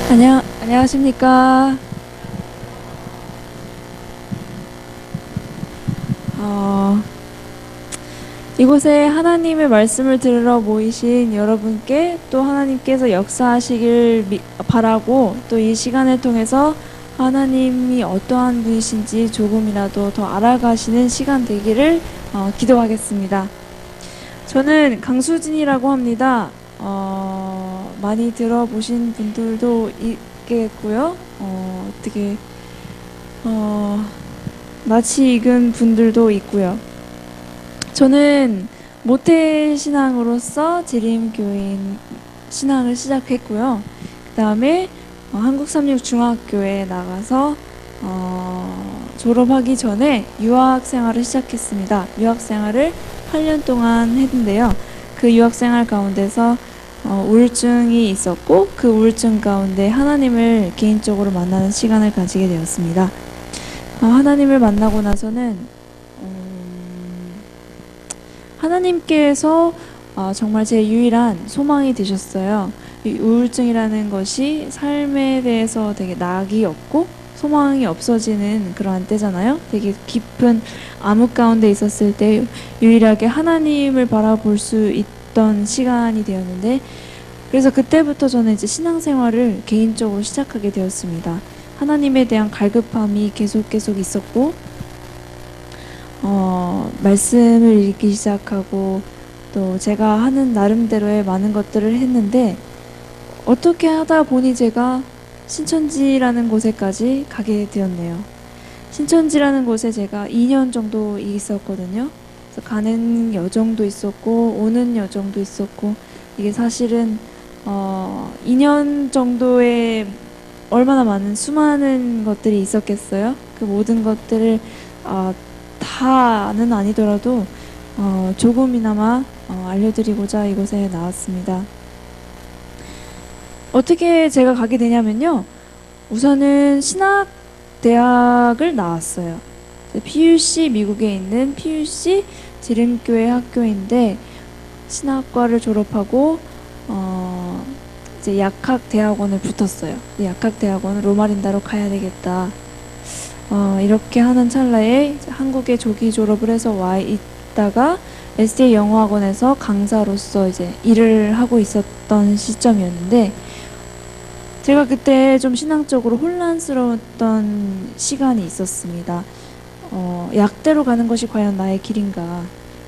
안녕하십니까. 어, 이곳에 하나님의 말씀을 들으러 모이신 여러분께 또 하나님께서 역사하시길 바라고, 또 이 시간을 통해서 하나님이 어떠한 분이신지 조금이라도 더 알아가시는 시간 되기를 기도하겠습니다. 저는 강수진이라고 합니다. 많이 들어보신 분들도 있겠고요. 어떻게 낯이 익은 분들도 있고요. 저는 모태신앙으로서 재림교인 신앙을 시작했고요. 그 다음에 한국삼육중학교에 나가서 졸업하기 전에 유학생활을 시작했습니다. 유학생활을 8년 동안 했는데요. 그 유학생활 가운데서 우울증이 있었고, 그 우울증 가운데 하나님을 개인적으로 만나는 시간을 가지게 되었습니다. 하나님을 만나고 나서는 하나님께서 정말 제 유일한 소망이 되셨어요. 이 우울증이라는 것이 삶에 대해서 되게 낙이 없고 소망이 없어지는 그러한 때잖아요. 되게 깊은 암흑 가운데 있었을 때 유일하게 하나님을 바라볼 수 있던 시간이 되었는데, 그래서 그때부터 저는 이제 신앙생활을 개인적으로 시작하게 되었습니다. 하나님에 대한 갈급함이 계속 있었고, 말씀을 읽기 시작하고, 또 제가 하는 나름대로의 많은 것들을 했는데, 어떻게 하다 보니 제가 신천지라는 곳에까지 가게 되었네요. 신천지라는 곳에 제가 2년 정도 있었거든요. 그래서 가는 여정도 있었고 오는 여정도 있었고, 이게 사실은 2년 정도의 얼마나 많은 수많은 것들이 있었겠어요. 그 모든 것들을 다는 아니더라도 조금이나마 알려드리고자 이곳에 나왔습니다. 어떻게 제가 가게 되냐면요, 우선은 신학대학을 나왔어요. PUC, 미국에 있는 PUC 재림교회 학교인데, 신학과를 졸업하고 이제 약학대학원을 붙었어요. 약학대학원은 로마린다로 가야 되겠다. 이렇게 하는 찰나에 한국에 조기 졸업을 해서 와 있다가 SDA 영어학원에서 강사로서 이제 일을 하고 있었던 시점이었는데, 제가 그때 좀 신앙적으로 혼란스러웠던 시간이 있었습니다. 약대로 가는 것이 과연 나의 길인가,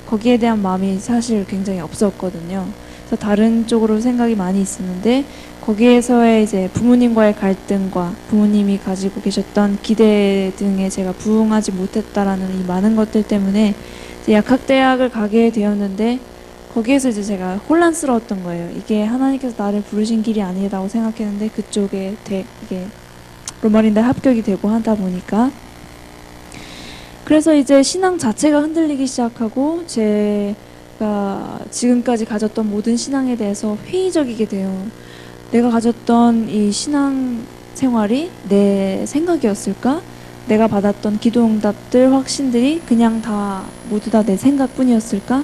거기에 대한 마음이 사실 굉장히 없었거든요. 그래서 다른 쪽으로 생각이 많이 있었는데, 거기에서의 이제 부모님과의 갈등과 부모님이 가지고 계셨던 기대 등에 제가 부응하지 못했다라는 이 많은 것들 때문에 이제 약학대학을 가게 되었는데, 거기에서 이제 제가 혼란스러웠던 거예요. 이게 하나님께서 나를 부르신 길이 아니라고 생각했는데, 그쪽에 이게 로마린다 합격이 되고 하다 보니까, 그래서 이제 신앙 자체가 흔들리기 시작하고, 제가 지금까지 가졌던 모든 신앙에 대해서 회의적이게 돼요. 내가 가졌던 이 신앙 생활이 내 생각이었을까? 내가 받았던 기도 응답들, 확신들이 그냥 다 모두 다 내 생각뿐이었을까?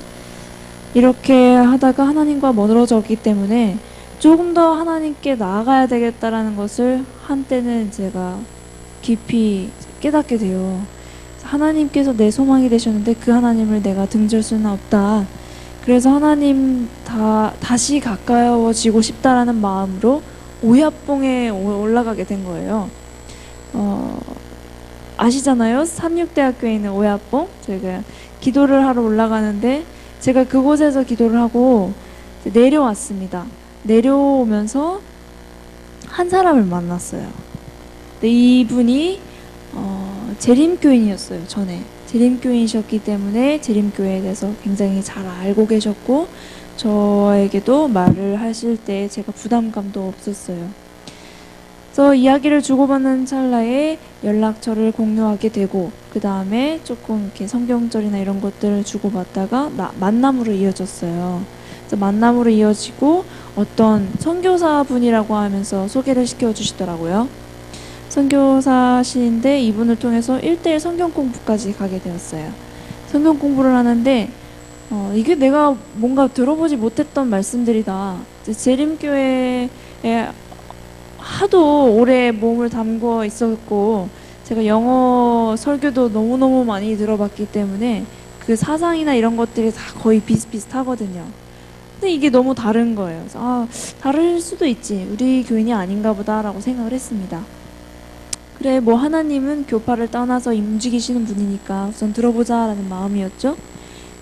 이렇게 하다가 하나님과 멀어졌기 때문에 조금 더 하나님께 나아가야 되겠다라는 것을 한때는 제가 깊이 깨닫게 돼요. 하나님께서 내 소망이 되셨는데 그 하나님을 내가 등질 수는 없다. 그래서 하나님 다시 가까워지고 싶다라는 마음으로 오야뽕에 올라가게 된 거예요. 아시잖아요? 삼육대학교에 있는 오야뽕. 저희가 기도를 하러 올라가는데, 제가 그곳에서 기도를 하고 내려왔습니다. 내려오면서 한 사람을 만났어요. 근데 이분이 재림교인이었어요. 전에 재림교인이셨기 때문에 재림교회에 대해서 굉장히 잘 알고 계셨고, 저에게도 말을 하실 때 제가 부담감도 없었어요. 그래서 이야기를 주고받는 찰나에 연락처를 공유하게 되고, 그 다음에 조금 이렇게 성경절이나 이런 것들을 주고받다가 만남으로 이어졌어요. 그래서 만남으로 이어지고 어떤 선교사분이라고 하면서 소개를 시켜주시더라고요. 선교사신데 이분을 통해서 1대1 성경 공부까지 가게 되었어요. 성경 공부를 하는데 이게 내가 뭔가 들어보지 못했던 말씀들이다. 재림교회에 하도 오래 몸을 담궈 있었고 제가 영어 설교도 너무너무 많이 들어봤기 때문에 그 사상이나 이런 것들이 다 거의 비슷비슷하거든요. 근데 이게 너무 다른 거예요. 그래서 다를 수도 있지. 우리 교인이 아닌가 보다라고 생각을 했습니다. 그래, 뭐 하나님은 교파를 떠나서 움직이시는 분이니까 우선 들어보자라는 마음이었죠.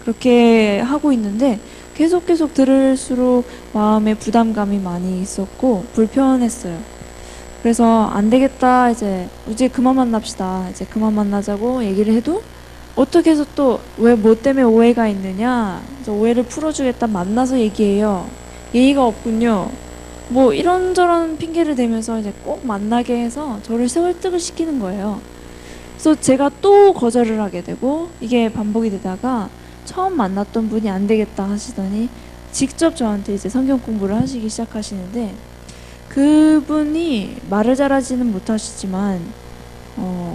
그렇게 하고 있는데 계속 들을수록 마음에 부담감이 많이 있었고 불편했어요. 그래서 안 되겠다, 이제 그만 만납시다, 이제 그만 만나자고 얘기를 해도 어떻게 해서 또 왜 뭐 때문에 오해가 있느냐, 그래서 오해를 풀어주겠다, 만나서 얘기해요. 예의가 없군요. 뭐 이런저런 핑계를 대면서 이제 꼭 만나게 해서 저를 설득을 시키는 거예요. 그래서 제가 또 거절을 하게 되고 이게 반복이 되다가 처음 만났던 분이 안 되겠다 하시더니 직접 저한테 이제 성경 공부를 하시기 시작하시는데, 그분이 말을 잘하지는 못하시지만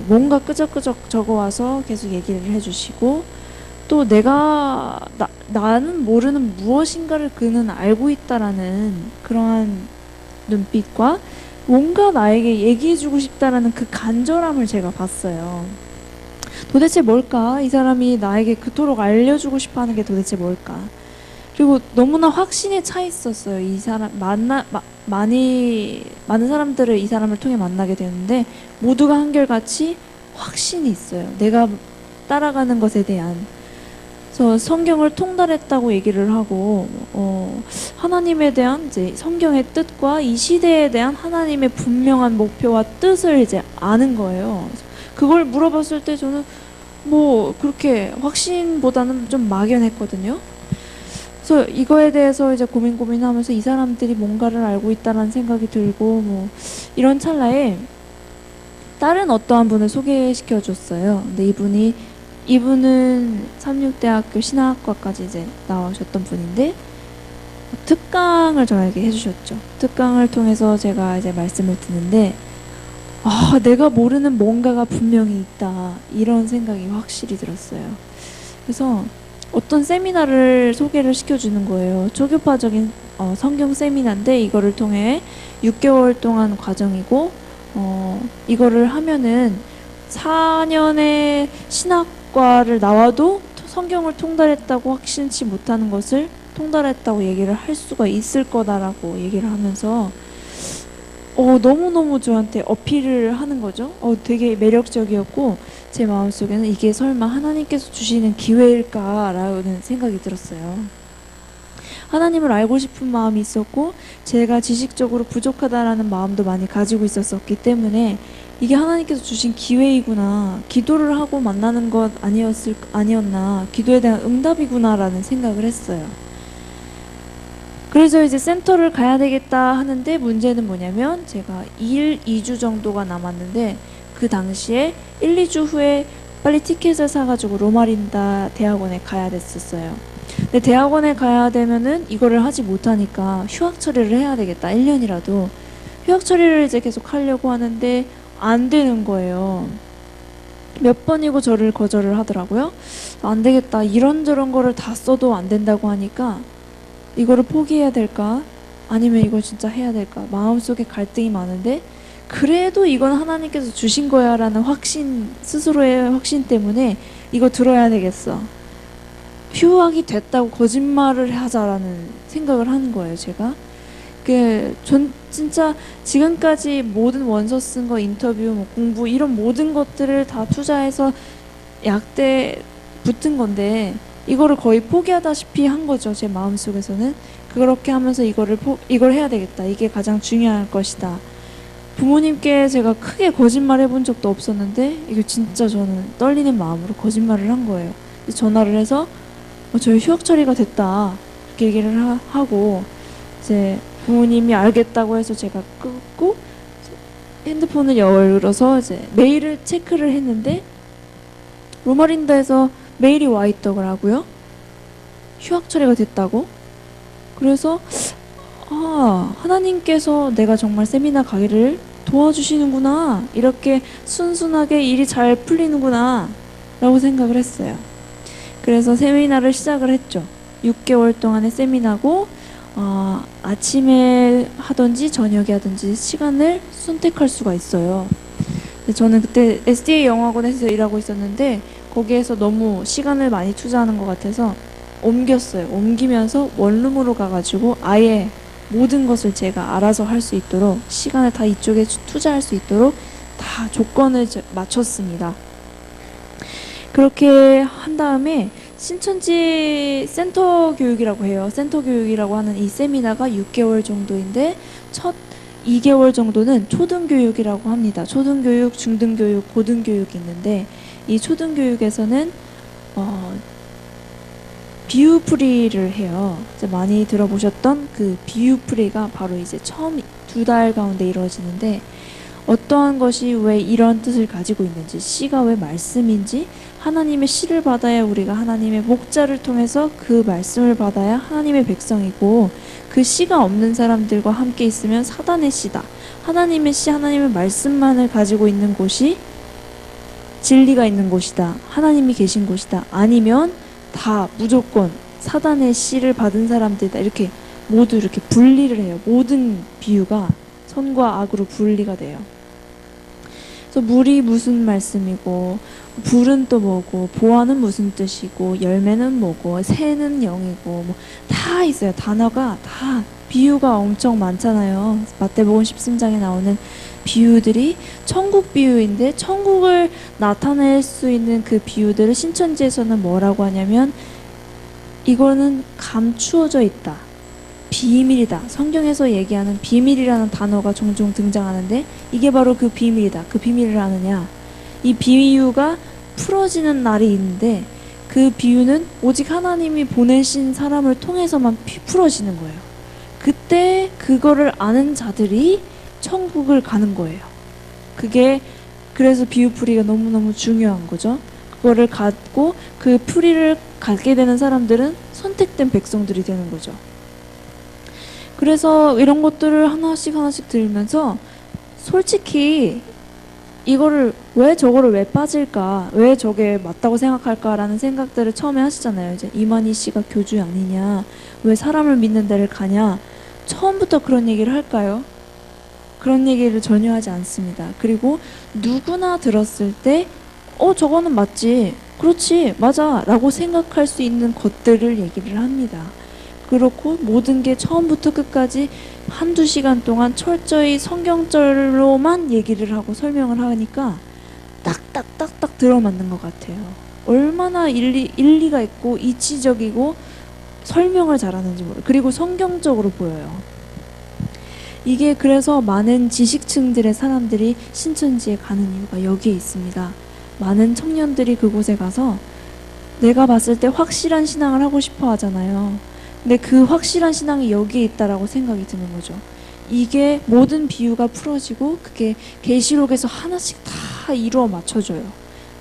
뭔가 끄적끄적 적어와서 계속 얘기를 해주시고, 또 나는 모르는 무엇인가를 그는 알고 있다라는 그러한 눈빛과 뭔가 나에게 얘기해주고 싶다라는 그 간절함을 제가 봤어요. 도대체 뭘까? 이 사람이 나에게 그토록 알려주고 싶어하는 게 도대체 뭘까? 그리고 너무나 확신에 차 있었어요. 이 사람 많은 사람들을 이 사람을 통해 만나게 되는데 모두가 한결같이 확신이 있어요. 내가 따라가는 것에 대한. 그래서 성경을 통달했다고 얘기를 하고 하나님에 대한 이제 성경의 뜻과 이 시대에 대한 하나님의 분명한 목표와 뜻을 이제 아는 거예요. 그걸 물어봤을 때 저는 뭐 그렇게 확신보다는 좀 막연했거든요. 그래서 이거에 대해서 이제 고민하면서 이 사람들이 뭔가를 알고 있다는 생각이 들고, 뭐 이런 찰나에 다른 어떠한 분을 소개시켜 줬어요. 근데 이분은 삼육대학교 신학과까지 이제 나오셨던 분인데 특강을 저에게 해주셨죠. 특강을 통해서 제가 이제 말씀을 듣는데 내가 모르는 뭔가가 분명히 있다, 이런 생각이 확실히 들었어요. 그래서 어떤 세미나를 소개를 시켜주는 거예요. 초교파적인 성경 세미나인데 이거를 통해 6개월 동안 과정이고 이거를 하면은 4년의 신학과를 나와도 성경을 통달했다고 확신치 못하는 것을 통달했다고 얘기를 할 수가 있을 거다라고 얘기를 하면서 너무너무 저한테 어필을 하는 거죠. 되게 매력적이었고 제 마음속에는 이게 설마 하나님께서 주시는 기회일까라는 생각이 들었어요. 하나님을 알고 싶은 마음이 있었고 제가 지식적으로 부족하다라는 마음도 많이 가지고 있었기 때문에 이게 하나님께서 주신 기회이구나, 기도를 하고 만나는 것 아니었나, 기도에 대한 응답이구나라는 생각을 했어요. 그래서 이제 센터를 가야 되겠다 하는데 문제는 뭐냐면 제가 2주 정도가 남았는데 그 당시에 2주 후에 빨리 티켓을 사가지고 로마린다 대학원에 가야 됐었어요. 근데 대학원에 가야 되면은 이거를 하지 못하니까 휴학 처리를 해야 되겠다, 1년이라도. 휴학 처리를 이제 계속 하려고 하는데 안 되는 거예요. 몇 번이고 저를 거절을 하더라고요. 안 되겠다, 이런저런 거를 다 써도 안 된다고 하니까 이거를 포기해야 될까? 아니면 이걸 진짜 해야 될까? 마음속에 갈등이 많은데 그래도 이건 하나님께서 주신 거야 라는 확신, 스스로의 확신 때문에 이거 들어야 되겠어. 휴학이 됐다고 거짓말을 하자라는 생각을 하는 거예요, 제가. 전 진짜 지금까지 모든 원서 쓴 거, 인터뷰, 뭐 공부, 이런 모든 것들을 다 투자해서 약대 붙은 건데 이거를 거의 포기하다시피 한 거죠, 제 마음속에서는. 그렇게 하면서 이걸 해야 되겠다, 이게 가장 중요할 것이다. 부모님께 제가 크게 거짓말 해본 적도 없었는데 이거 진짜 저는 떨리는 마음으로 거짓말을 한 거예요. 전화를 해서 저희 휴학 처리가 됐다, 이렇게 얘기를 하고 이제 부모님이 알겠다고 해서 제가 끊고 핸드폰을 열어서 이제 메일을 체크를 했는데 로마린다에서 메일이 와 있더라고요. 휴학 처리가 됐다고. 그래서 하나님께서 내가 정말 세미나 가기를 도와주시는구나, 이렇게 순순하게 일이 잘 풀리는구나 라고 생각을 했어요. 그래서 세미나를 시작을 했죠. 6개월 동안의 세미나고 아침에 하든지 저녁에 하든지 시간을 선택할 수가 있어요. 근데 저는 그때 SDA 영어학원에서 일하고 있었는데 거기에서 너무 시간을 많이 투자하는 것 같아서 옮겼어요. 옮기면서 원룸으로 가가지고 아예 모든 것을 제가 알아서 할 수 있도록 시간을 다 이쪽에 투자할 수 있도록 다 조건을 맞췄습니다. 그렇게 한 다음에 신천지 센터 교육이라고 해요. 센터 교육이라고 하는 이 세미나가 6개월 정도인데 첫 2개월 정도는 초등교육이라고 합니다. 초등교육, 중등교육, 고등교육이 있는데 이 초등교육에서는 비유풀이를 해요. 이제 많이 들어보셨던 그 비유풀이가 바로 이제 처음 2달 가운데 이루어지는데 어떠한 것이 왜 이런 뜻을 가지고 있는지, 시가 왜 말씀인지, 하나님의 시를 받아야 우리가 하나님의 목자를 통해서 그 말씀을 받아야 하나님의 백성이고, 그 시가 없는 사람들과 함께 있으면 사단의 시다. 하나님의 시, 하나님의 말씀만을 가지고 있는 곳이 진리가 있는 곳이다. 하나님이 계신 곳이다. 아니면 다 무조건 사단의 씨를 받은 사람들이다. 이렇게 모두 이렇게 분리를 해요. 모든 비유가 선과 악으로 분리가 돼요. 그래서 물이 무슨 말씀이고, 불은 또 뭐고, 보화는 무슨 뜻이고, 열매는 뭐고, 새는 영이고, 뭐 다 있어요. 단어가 다 비유가 엄청 많잖아요. 마태복음 13장에 나오는 비유들이 천국 비유인데, 천국을 나타낼 수 있는 그 비유들을 신천지에서는 뭐라고 하냐면 이거는 감추어져 있다, 비밀이다. 성경에서 얘기하는 비밀이라는 단어가 종종 등장하는데 이게 바로 그 비밀이다. 그 비밀을 아느냐, 이 비유가 풀어지는 날이 있는데 그 비유는 오직 하나님이 보내신 사람을 통해서만 풀어지는 거예요. 그때 그거를 아는 자들이 천국을 가는 거예요. 그게 그래서 비유풀이가 너무너무 중요한 거죠. 그거를 갖고 그 풀이를 갖게 되는 사람들은 선택된 백성들이 되는 거죠. 그래서 이런 것들을 하나씩 들면서 솔직히 이거를 왜 저거를 왜 빠질까, 왜 저게 맞다고 생각할까라는 생각들을 처음에 하시잖아요. 이제 이만희 씨가 교주 아니냐, 왜 사람을 믿는 데를 가냐, 처음부터 그런 얘기를 할까요? 그런 얘기를 전혀 하지 않습니다. 그리고 누구나 들었을 때 저거는 맞지, 그렇지, 맞아 라고 생각할 수 있는 것들을 얘기를 합니다. 그렇고 모든 게 처음부터 끝까지 한두 시간 동안 철저히 성경절로만 얘기를 하고 설명을 하니까 딱딱딱딱 들어맞는 것 같아요. 얼마나 일리가 있고 이치적이고 설명을 잘하는지 모르겠어요. 그리고 성경적으로 보여요. 이게 그래서 많은 지식층들의 사람들이 신천지에 가는 이유가 여기에 있습니다. 많은 청년들이 그곳에 가서 내가 봤을 때 확실한 신앙을 하고 싶어 하잖아요. 근데 그 확실한 신앙이 여기에 있다라고 생각이 드는 거죠. 이게 모든 비유가 풀어지고 그게 계시록에서 하나씩 다 이루어 맞춰져요.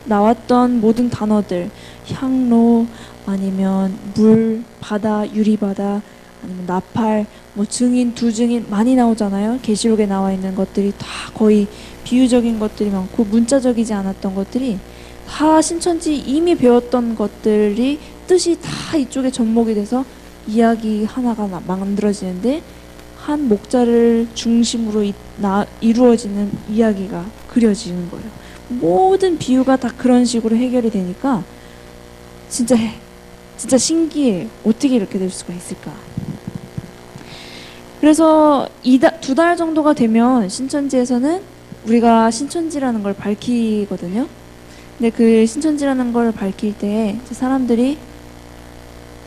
나왔던 모든 단어들, 향로, 아니면 물, 바다, 유리바다, 아니면 나팔, 뭐 증인, 두 증인 많이 나오잖아요. 계시록에 나와 있는 것들이 다 거의 비유적인 것들이 많고 문자적이지 않았던 것들이 다 신천지 이미 배웠던 것들이 뜻이 다 이쪽에 접목이 돼서 이야기 하나가 만들어지는데 한 목자를 중심으로 이루어지는 이야기가 그려지는 거예요. 모든 비유가 다 그런 식으로 해결이 되니까 진짜 신기해. 어떻게 이렇게 될 수가 있을까? 그래서 2달 정도가 되면 신천지에서는 우리가 신천지라는 걸 밝히거든요. 근데 그 신천지라는 걸 밝힐 때 사람들이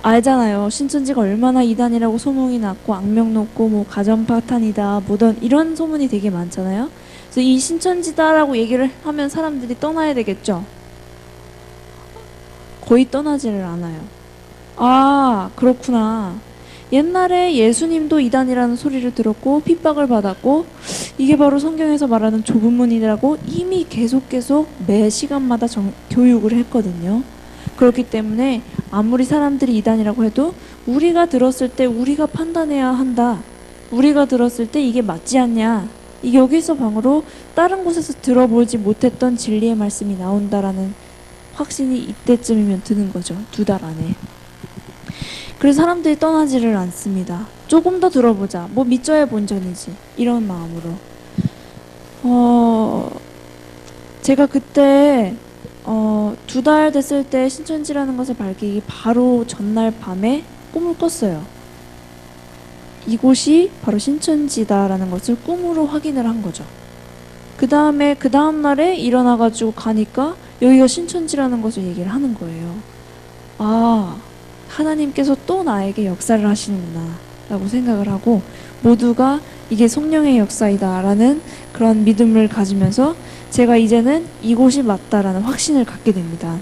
알잖아요. 신천지가 얼마나 이단이라고 소문이 났고 악명 높고 뭐 가정 파탄이다 뭐든 이런 소문이 되게 많잖아요. 그래서 이 신천지다라고 얘기를 하면 사람들이 떠나야 되겠죠. 거의 떠나지를 않아요. 아, 그렇구나. 옛날에 예수님도 이단이라는 소리를 들었고 핍박을 받았고 이게 바로 성경에서 말하는 좁은 문이라고 이미 계속 매 시간마다 교육을 했거든요. 그렇기 때문에 아무리 사람들이 이단이라고 해도 우리가 들었을 때 우리가 판단해야 한다. 우리가 들었을 때 이게 맞지 않냐. 이게 여기서 방으로 다른 곳에서 들어보지 못했던 진리의 말씀이 나온다라는 확신이 이때쯤이면 드는 거죠. 2달 안에. 그래서 사람들이 떠나지를 않습니다. 조금 더 들어보자. 뭐 믿져야 본전이지. 이런 마음으로. 제가 그때 2달 됐을 때 신천지라는 것을 밝히기 바로 전날 밤에 꿈을 꿨어요. 이곳이 바로 신천지다라는 것을 꿈으로 확인을 한 거죠. 그 다음 날에 일어나가지고 가니까 여기가 신천지라는 것을 얘기를 하는 거예요. 아, 하나님께서 또 나에게 역사를 하시는구나 라고 생각을 하고, 모두가 이게 성령의 역사이다 라는 그런 믿음을 가지면서 제가 이제는 이곳이 맞다라는 확신을 갖게 됩니다.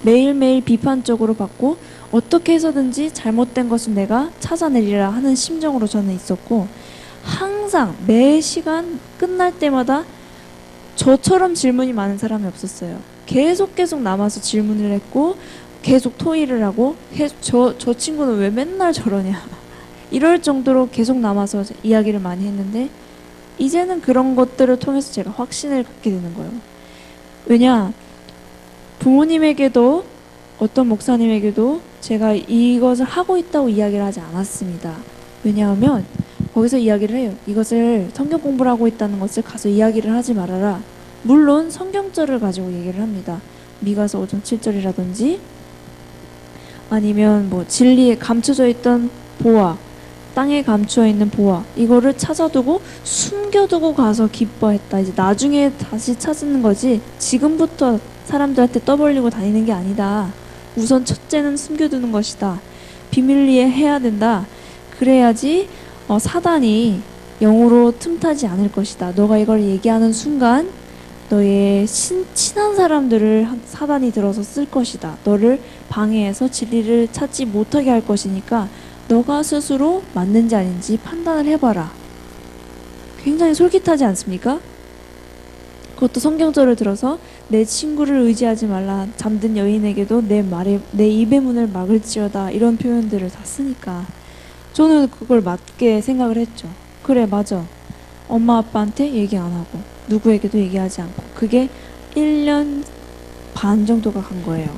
매일매일 비판적으로 받고 어떻게 해서든지 잘못된 것은 내가 찾아내리라 하는 심정으로 저는 있었고, 항상 매 시간 끝날 때마다 저처럼 질문이 많은 사람이 없었어요. 계속 남아서 질문을 했고 계속 토의를 하고, 저 친구는 왜 맨날 저러냐 이럴 정도로 계속 남아서 이야기를 많이 했는데, 이제는 그런 것들을 통해서 제가 확신을 갖게 되는 거예요. 왜냐, 부모님에게도 어떤 목사님에게도 제가 이것을 하고 있다고 이야기를 하지 않았습니다. 왜냐하면 거기서 이야기를 해요. 이것을 성경 공부를 하고 있다는 것을 가서 이야기를 하지 말아라. 물론 성경절을 가지고 얘기를 합니다. 미가서 5장 7절이라든지 아니면 뭐 진리에 감춰져 있던 보화, 땅에 감추어 있는 보화, 이거를 찾아두고 숨겨두고 가서 기뻐했다. 이제 나중에 다시 찾는 거지 지금부터 사람들한테 떠벌리고 다니는 게 아니다. 우선 첫째는 숨겨두는 것이다. 비밀리에 해야 된다. 그래야지 사단이 영으로 틈타지 않을 것이다. 너가 이걸 얘기하는 순간 너의 친한 사람들을 사단이 들어서 쓸 것이다. 너를 방해해서 진리를 찾지 못하게 할 것이니까 너가 스스로 맞는지 아닌지 판단을 해봐라. 굉장히 솔깃하지 않습니까? 그것도 성경절을 들어서 내 친구를 의지하지 말라. 잠든 여인에게도 내 입의 문을 막을지어다. 이런 표현들을 다 쓰니까 저는 그걸 맞게 생각을 했죠. 그래, 맞아. 엄마 아빠한테 얘기 안 하고 누구에게도 얘기하지 않고, 그게 1년 반 정도가 간 거예요.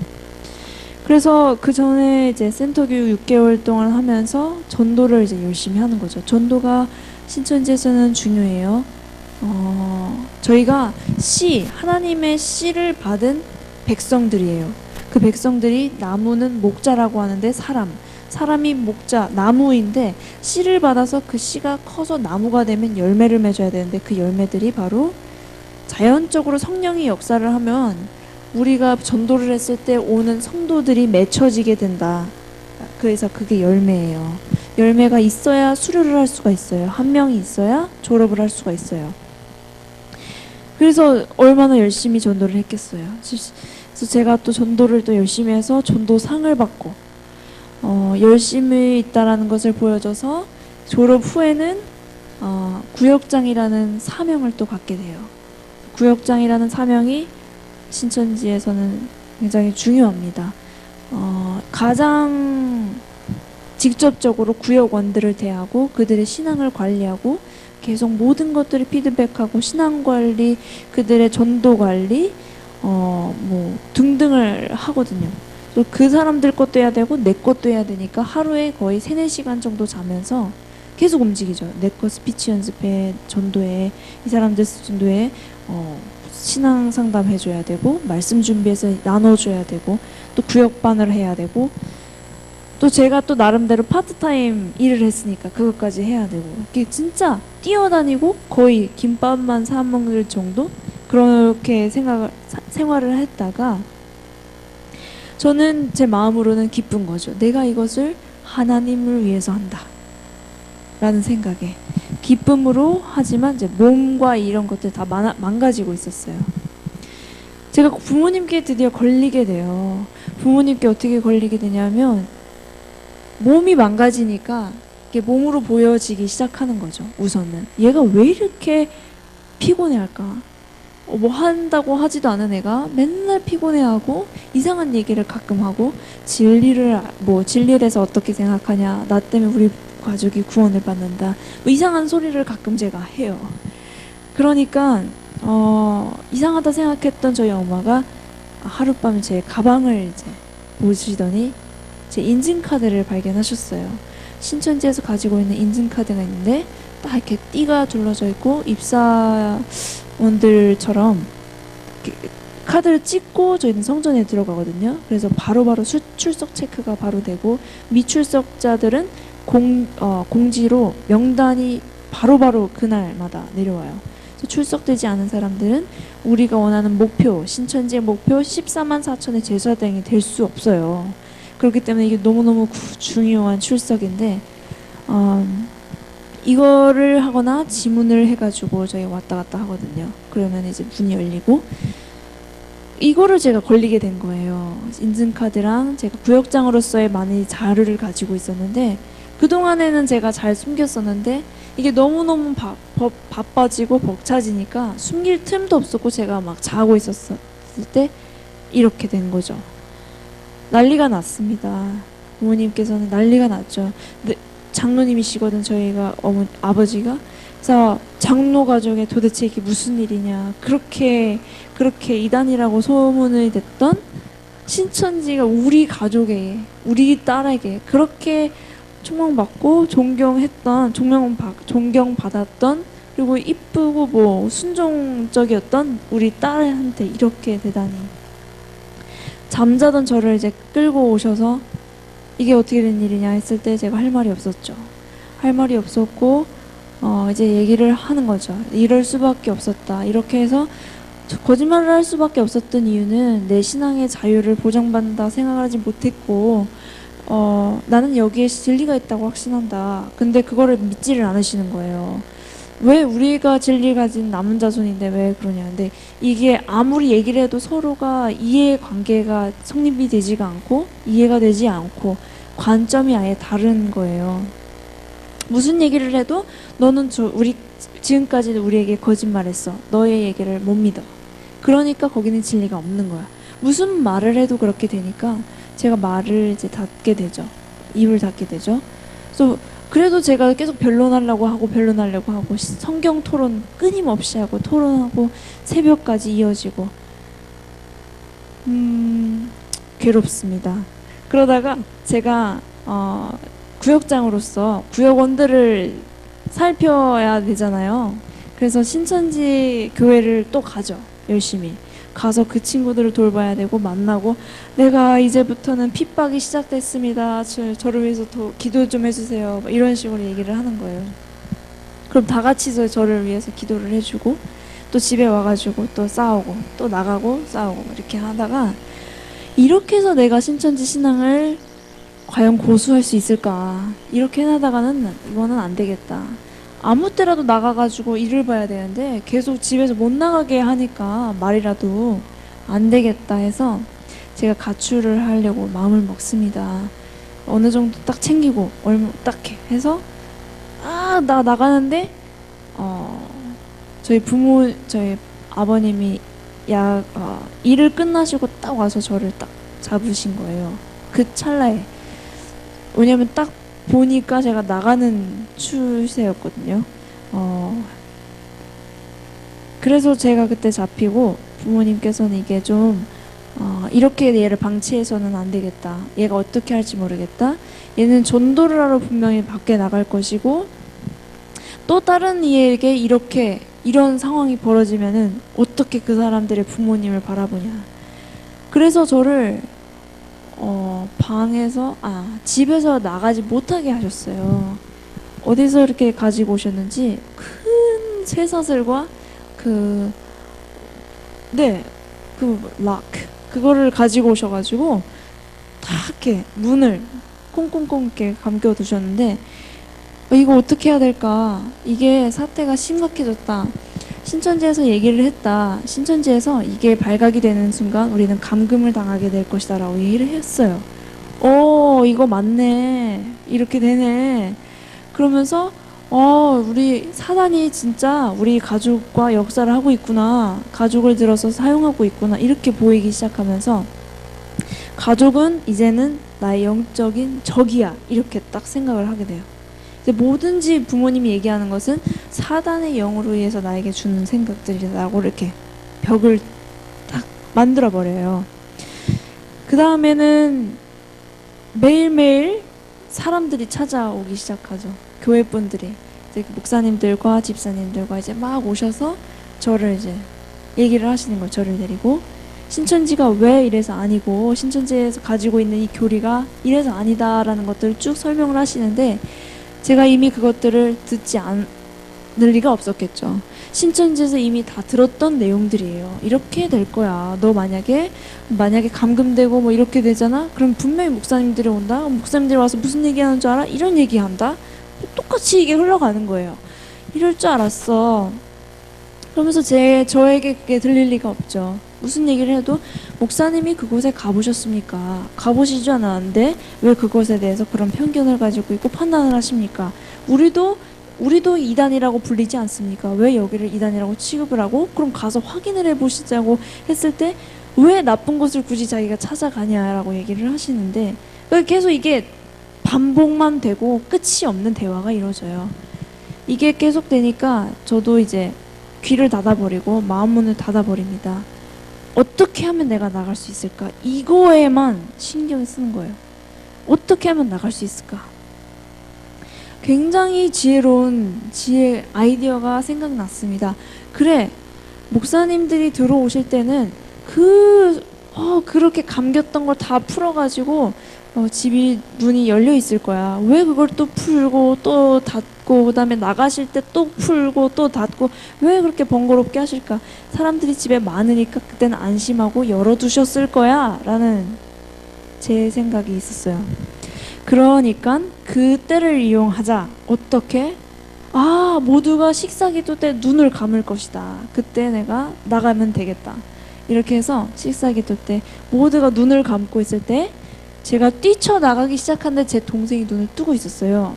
그래서 그 전에 이제 센터 교육 6개월 동안 하면서 전도를 이제 열심히 하는 거죠. 전도가 신천지에서는 중요해요. 저희가 하나님의 씨를 받은 백성들이에요. 그 백성들이, 나무는 목자라고 하는데 사람이 목자, 나무인데 씨를 받아서 그 씨가 커서 나무가 되면 열매를 맺어야 되는데, 그 열매들이 바로 자연적으로 성령이 역사를 하면 우리가 전도를 했을 때 오는 성도들이 맺혀지게 된다. 그래서 그게 열매예요. 열매가 있어야 수료를 할 수가 있어요. 한 명이 있어야 졸업을 할 수가 있어요. 그래서 얼마나 열심히 전도를 했겠어요. 그래서 제가 또 전도를 또 열심히 해서 전도상을 받고 열심히 있다라는 것을 보여줘서 졸업 후에는 구역장이라는 사명을 또 갖게 돼요. 구역장이라는 사명이 신천지에서는 굉장히 중요합니다. 가장 직접적으로 구역원들을 대하고 그들의 신앙을 관리하고 계속 모든 것들을 피드백하고 신앙관리, 그들의 전도관리 뭐 등등을 하거든요. 그 사람들 것도 해야 되고 내 것도 해야 되니까 하루에 거의 3-4시간 정도 자면서 계속 움직이죠. 내 거 스피치 연습해, 전도해, 이 사람들 전도해, 신앙 상담 해줘야 되고, 말씀 준비해서 나눠줘야 되고, 또 구역반을 해야 되고, 또 제가 또 나름대로 파트타임 일을 했으니까 그것까지 해야 되고, 이게 진짜 뛰어다니고 거의 김밥만 사 먹을 정도? 그렇게 생활을 했다가 저는 제 마음으로는 기쁜 거죠. 내가 이것을 하나님을 위해서 한다 라는 생각에, 기쁨으로 하지만 이제 몸과 이런 것들 다 망가지고 있었어요. 제가 부모님께 드디어 걸리게 돼요. 부모님께 어떻게 걸리게 되냐면, 몸이 망가지니까 이게 몸으로 보여지기 시작하는 거죠. 우선은 얘가 왜 이렇게 피곤해할까? 뭐 한다고 하지도 않은 애가 맨날 피곤해하고 이상한 얘기를 가끔 하고, 진리에 대해서 어떻게 생각하냐, 나 때문에 우리 가족이 구원을 받는다, 뭐 이상한 소리를 가끔 제가 해요. 그러니까 이상하다 생각했던 저희 엄마가 하룻밤에 제 가방을 이제 보시더니 제 인증카드를 발견하셨어요. 신천지에서 가지고 있는 인증카드가 있는데 딱 이렇게 띠가 둘러져 있고 입사원들처럼 이렇게 카드를 찍고 저희는 성전에 들어가거든요. 그래서 바로바로 출석 체크가 바로 되고 미출석자들은 공지로 명단이 바로바로 그날마다 내려와요. 그래서 출석되지 않은 사람들은 우리가 원하는 목표, 신천지의 목표 14만 4천의 제사장이 될 수 없어요. 그렇기 때문에 이게 너무너무 중요한 출석인데 이거를 하거나 지문을 해가지고 저희 왔다 갔다 하거든요. 그러면 이제 문이 열리고 이거를 제가 걸리게 된 거예요. 인증카드랑 제가 구역장으로서의 많은 자료를 가지고 있었는데 그동안에는 제가 잘 숨겼었는데 이게 너무너무 바빠지고 벅차지니까 숨길 틈도 없었고 제가 막 자고 있었을 때 이렇게 된 거죠. 난리가 났습니다. 부모님께서는 난리가 났죠. 근데 장로님이시거든 저희가 아버지가. 그래서 장로 가족에 도대체 이게 무슨 일이냐. 그렇게 이단이라고 소문이 됐던 신천지가 우리 가족에게, 우리 딸에게 그렇게 총망받고 존경받았던 그리고 이쁘고 뭐 순종적이었던 우리 딸한테 이렇게 되다니. 잠자던 저를 이제 끌고 오셔서 이게 어떻게 된 일이냐 했을 때 제가 할 말이 없었죠. 할 말이 없었고 이제 얘기를 하는 거죠. 이럴 수밖에 없었다. 이렇게 해서 거짓말을 할 수밖에 없었던 이유는 내 신앙의 자유를 보장받는다 생각하지 못했고 나는 여기에 진리가 있다고 확신한다. 근데 그거를 믿지를 않으시는 거예요. 왜 우리가 진리 가진 남은 자손인데 왜 그러냐. 근데 이게 아무리 얘기를 해도 서로가 이해관계가 성립이 되지가 않고 이해가 되지 않고 관점이 아예 다른 거예요. 무슨 얘기를 해도 너는 지금까지 우리에게 거짓말했어. 너의 얘기를 못 믿어. 그러니까 거기는 진리가 없는 거야. 무슨 말을 해도 그렇게 되니까 제가 말을 이제 닫게 되죠. 입을 닫게 되죠. 그래도 제가 계속 변론하려고 하고 성경 토론 끊임없이 하고 토론하고 새벽까지 이어지고 괴롭습니다. 그러다가 제가 구역장으로서 구역원들을 살펴야 되잖아요. 그래서 신천지 교회를 또 가죠. 열심히 가서 그 친구들을 돌봐야 되고 만나고 내가 이제부터는 핍박이 시작됐습니다. 저를 위해서 기도 좀 해주세요. 이런 식으로 얘기를 하는 거예요. 그럼 다 같이서 저를 위해서 기도를 해주고 또 집에 와가지고 또 싸우고 또 나가고 싸우고 이렇게 하다가 이렇게 해서 내가 신천지 신앙을 과연 고수할 수 있을까. 이렇게 하다가는 이거는 안 되겠다. 아무 때라도 나가가지고 일을 봐야 되는데 계속 집에서 못 나가게 하니까 말이라도 안 되겠다 해서 제가 가출을 하려고 마음을 먹습니다. 어느 정도 딱 챙기고 딱 해서 나 나가는데 저희 아버님이 일을 끝나시고 딱 와서 저를 딱 잡으신 거예요. 그 찰나에. 왜냐면 딱 보니까 제가 나가는 추세였거든요. 그래서 제가 그때 잡히고 부모님께서는 이게 좀 이렇게 얘를 방치해서는 안 되겠다. 얘가 어떻게 할지 모르겠다. 얘는 전도를 하러 분명히 밖에 나갈 것이고 또 다른 이에게 이런 상황이 벌어지면은 어떻게 그 사람들의 부모님을 바라보냐. 그래서 저를 집에서 나가지 못하게 하셨어요. 어디서 이렇게 가지고 오셨는지 큰 쇠사슬과 그거를 가지고 오셔가지고 다 이렇게 문을 꽁꽁꽁 이렇게 감겨 두셨는데 이거 어떻게 해야 될까? 이게 사태가 심각해졌다. 신천지에서 얘기를 했다. 신천지에서 이게 발각이 되는 순간 우리는 감금을 당하게 될 것이다 라고 얘기를 했어요. 이거 맞네. 이렇게 되네. 그러면서 우리 사단이 진짜 우리 가족과 역사를 하고 있구나. 가족을 들어서 사용하고 있구나. 이렇게 보이기 시작하면서 가족은 이제는 나의 영적인 적이야. 이렇게 딱 생각을 하게 돼요. 이제 뭐든지 부모님이 얘기하는 것은 사단의 영으로 인해서 나에게 주는 생각들이라고 이렇게 벽을 딱 만들어 버려요. 그 다음에는 매일매일 사람들이 찾아오기 시작하죠. 교회 분들이 이제 목사님들과 집사님들과 이제 막 오셔서 저를 이제 얘기를 하시는 거예요. 저를 데리고 신천지가 왜 이래서 아니고 신천지에서 가지고 있는 이 교리가 이래서 아니다라는 것들을 쭉 설명을 하시는데 제가 이미 그것들을 듣지 않을 리가 없었겠죠. 신천지에서 이미 다 들었던 내용들이에요. 이렇게 될 거야. 너 만약에 감금되고 뭐 이렇게 되잖아? 그럼 분명히 목사님들이 온다? 목사님들이 와서 무슨 얘기하는 줄 알아? 이런 얘기한다? 똑같이 이게 흘러가는 거예요. 이럴 줄 알았어. 그러면서 저에게 그게 들릴 리가 없죠. 무슨 얘기를 해도 목사님이 그곳에 가보셨습니까? 가보시지 않았는데 왜 그것에 대해서 그런 편견을 가지고 있고 판단을 하십니까? 우리도 이단이라고 불리지 않습니까? 왜 여기를 이단이라고 취급을 하고 그럼 가서 확인을 해보시자고 했을 때 왜 나쁜 것을 굳이 자기가 찾아가냐라고 얘기를 하시는데 계속 이게 반복만 되고 끝이 없는 대화가 이루어져요. 이게 계속 되니까 저도 이제 귀를 닫아버리고 마음문을 닫아버립니다. 어떻게 하면 내가 나갈 수 있을까? 이거에만 신경을 쓰는 거예요. 어떻게 하면 나갈 수 있을까? 굉장히 지혜로운 아이디어가 생각났습니다. 그래, 목사님들이 들어오실 때는 그렇게 감겼던 걸 다 풀어가지고 집이 문이 열려 있을 거야. 왜 그걸 또 풀고 또 닫고 그다음에 나가실 때 또 풀고 또 닫고 왜 그렇게 번거롭게 하실까? 사람들이 집에 많으니까 그때는 안심하고 열어두셨을 거야 라는 제 생각이 있었어요. 그러니까 그때를 이용하자. 어떻게? 모두가 식사기도 때 눈을 감을 것이다. 그때 내가 나가면 되겠다. 이렇게 해서 식사기도 때 모두가 눈을 감고 있을 때 제가 뛰쳐나가기 시작하는데 제 동생이 눈을 뜨고 있었어요.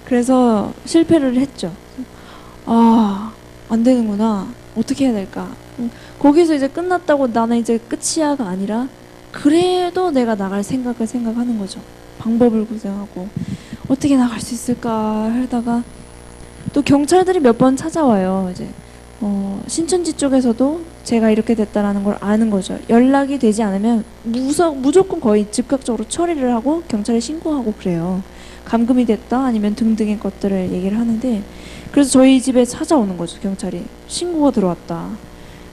그래서 실패를 했죠. 안 되는구나. 어떻게 해야 될까? 거기서 이제 끝났다고 나는 이제 끝이야가 아니라 그래도 내가 나갈 생각하는 거죠. 방법을 구상하고 어떻게 나갈 수 있을까 하다가 또 경찰들이 몇 번 찾아와요. 이제 신천지 쪽에서도 제가 이렇게 됐다라는 걸 아는 거죠. 연락이 되지 않으면 무조건 거의 즉각적으로 처리를 하고 경찰에 신고하고 그래요. 감금이 됐다 아니면 등등의 것들을 얘기를 하는데 그래서 저희 집에 찾아오는 거죠. 경찰이 신고가 들어왔다.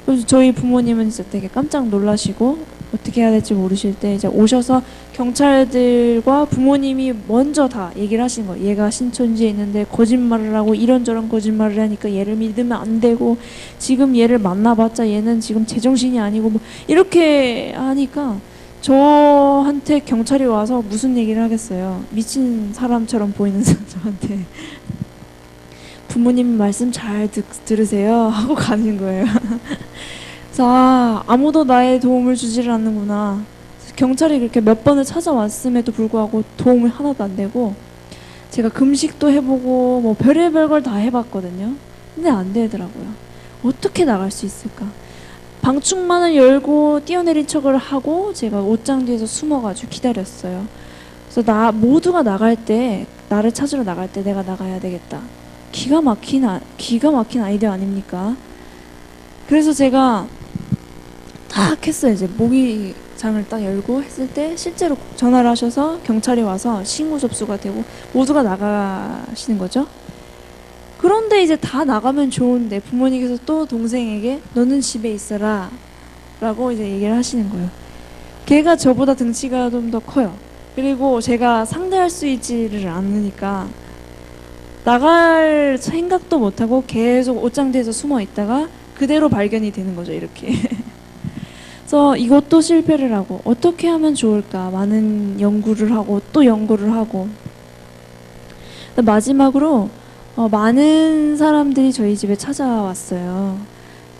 그래서 저희 부모님은 진짜 되게 깜짝 놀라시고 어떻게 해야 될지 모르실 때 이제 오셔서 경찰들과 부모님이 먼저 다 얘기를 하시는 거예요. 얘가 신천지에 있는데 거짓말을 하고 이런저런 거짓말을 하니까 얘를 믿으면 안 되고 지금 얘를 만나봤자 얘는 지금 제정신이 아니고 뭐 이렇게 하니까 저한테 경찰이 와서 무슨 얘기를 하겠어요. 미친 사람처럼 보이는 저한테 부모님 말씀 잘 들으세요 하고 가는 거예요. 그래서 아무도 나의 도움을 주지를 않는구나. 경찰이 그렇게 몇 번을 찾아왔음에도 불구하고 도움이 하나도 안 되고 제가 금식도 해보고 뭐 별의별 걸 다 해봤거든요. 근데 안 되더라고요. 어떻게 나갈 수 있을까? 방충망을 열고 뛰어내린 척을 하고 제가 옷장 뒤에서 숨어가지고 기다렸어요. 그래서 모두가 나갈 때 나를 찾으러 나갈 때 내가 나가야 되겠다. 기가 막힌 아이디어 아닙니까? 그래서 제가 딱 했어요. 이제 모기장을 딱 열고 했을 때 실제로 전화를 하셔서 경찰이 와서 신고 접수가 되고 모두가 나가시는 거죠. 그런데 이제 다 나가면 좋은데 부모님께서 또 동생에게 너는 집에 있어라 라고 이제 얘기를 하시는 거예요. 걔가 저보다 등치가 좀 더 커요. 그리고 제가 상대할 수 있지를 않으니까 나갈 생각도 못하고 계속 옷장 뒤에서 숨어 있다가 그대로 발견이 되는 거죠. 이렇게. 그래서 이것도 실패를 하고 어떻게 하면 좋을까 많은 연구를 하고 또 연구를 하고 마지막으로 많은 사람들이 저희 집에 찾아왔어요.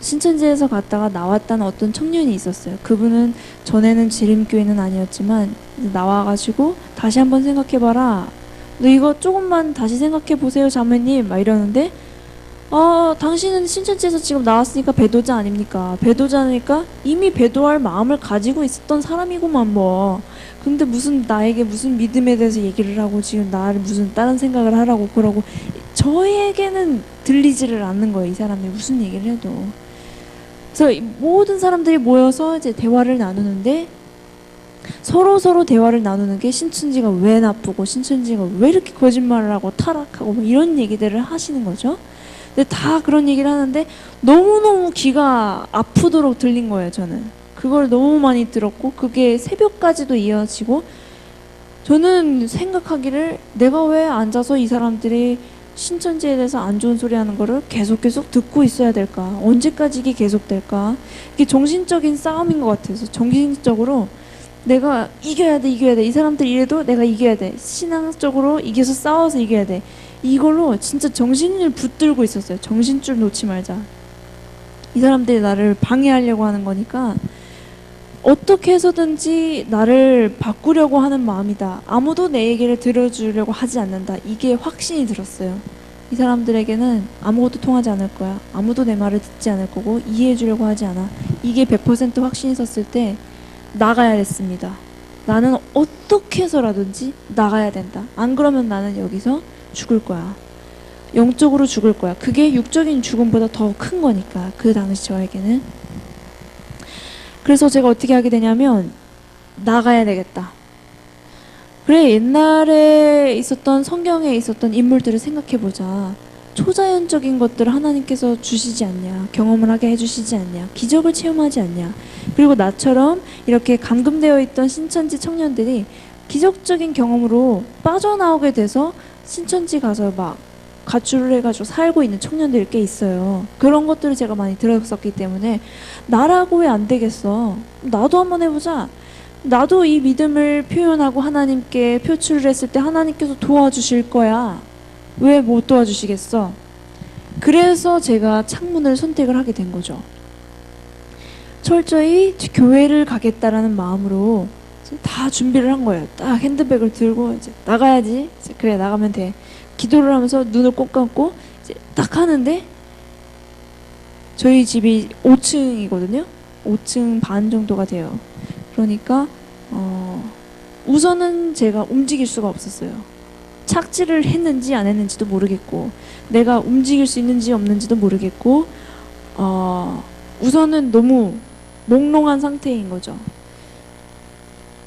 신천지에서 갔다가 나왔다는 어떤 청년이 있었어요. 그분은 전에는 지림교회는 아니었지만 나와가지고 다시 한번 생각해봐라. 너 이거 조금만 다시 생각해보세요 자매님 막 이러는데 당신은 신천지에서 지금 나왔으니까 배도자 아닙니까? 배도자니까 이미 배도할 마음을 가지고 있었던 사람이구만 뭐. 근데 나에게 무슨 믿음에 대해서 얘기를 하고 지금 나를 무슨 다른 생각을 하라고 그러고 저에게는 들리지를 않는 거예요. 이 사람이 무슨 얘기를 해도. 그래서 모든 사람들이 모여서 이제 대화를 나누는데 서로 대화를 나누는 게 신천지가 왜 나쁘고 신천지가 왜 이렇게 거짓말을 하고 타락하고 뭐 이런 얘기들을 하시는 거죠. 근데 다 그런 얘기를 하는데 너무너무 귀가 아프도록 들린 거예요, 저는. 그걸 너무 많이 들었고 그게 새벽까지도 이어지고 저는 생각하기를 내가 왜 앉아서 이 사람들이 신천지에 대해서 안 좋은 소리 하는 거를 계속 듣고 있어야 될까? 언제까지 이게 계속될까? 이게 정신적인 싸움인 것 같아서 정신적으로 내가 이겨야 돼. 이 사람들 이래도 내가 이겨야 돼. 신앙적으로 이겨서 싸워서 이겨야 돼. 이걸로 진짜 정신을 붙들고 있었어요. 정신줄 놓지 말자. 이 사람들이 나를 방해하려고 하는 거니까 어떻게 해서든지 나를 바꾸려고 하는 마음이다. 아무도 내 얘기를 들어주려고 하지 않는다. 이게 확신이 들었어요. 이 사람들에게는 아무것도 통하지 않을 거야. 아무도 내 말을 듣지 않을 거고 이해해주려고 하지 않아. 이게 100% 확신이 섰을 때 나가야 됐습니다. 나는 어떻게 해서라든지 나가야 된다. 안 그러면 나는 여기서 죽을 거야. 영적으로 죽을 거야. 그게 육적인 죽음보다 더 큰 거니까 그 당시 저에게는. 그래서 제가 어떻게 하게 되냐면 나가야 되겠다. 그래, 옛날에 있었던 성경에 있었던 인물들을 생각해보자. 초자연적인 것들을 하나님께서 주시지 않냐, 경험을 하게 해주시지 않냐, 기적을 체험하지 않냐. 그리고 나처럼 이렇게 감금되어 있던 신천지 청년들이 기적적인 경험으로 빠져나오게 돼서 신천지 가서 막 가출을 해가지고 살고 있는 청년들이 꽤 있어요. 그런 것들을 제가 많이 들었었기 때문에 나라고 왜 안 되겠어? 나도 한번 해보자. 나도 이 믿음을 표현하고 하나님께 표출을 했을 때 하나님께서 도와주실 거야. 왜 못 도와주시겠어? 그래서 제가 창문을 선택을 하게 된 거죠. 철저히 교회를 가겠다라는 마음으로 다 준비를 한 거예요. 딱 핸드백을 들고 이제 나가야지. 이제 그래, 나가면 돼. 기도를 하면서 눈을 꼭 감고 이제 딱 하는데 저희 집이 5층이거든요. 5층 반 정도가 돼요. 그러니까 우선은 제가 움직일 수가 없었어요. 착지를 했는지 안 했는지도 모르겠고 내가 움직일 수 있는지 없는지도 모르겠고 우선은 너무 몽롱한 상태인 거죠.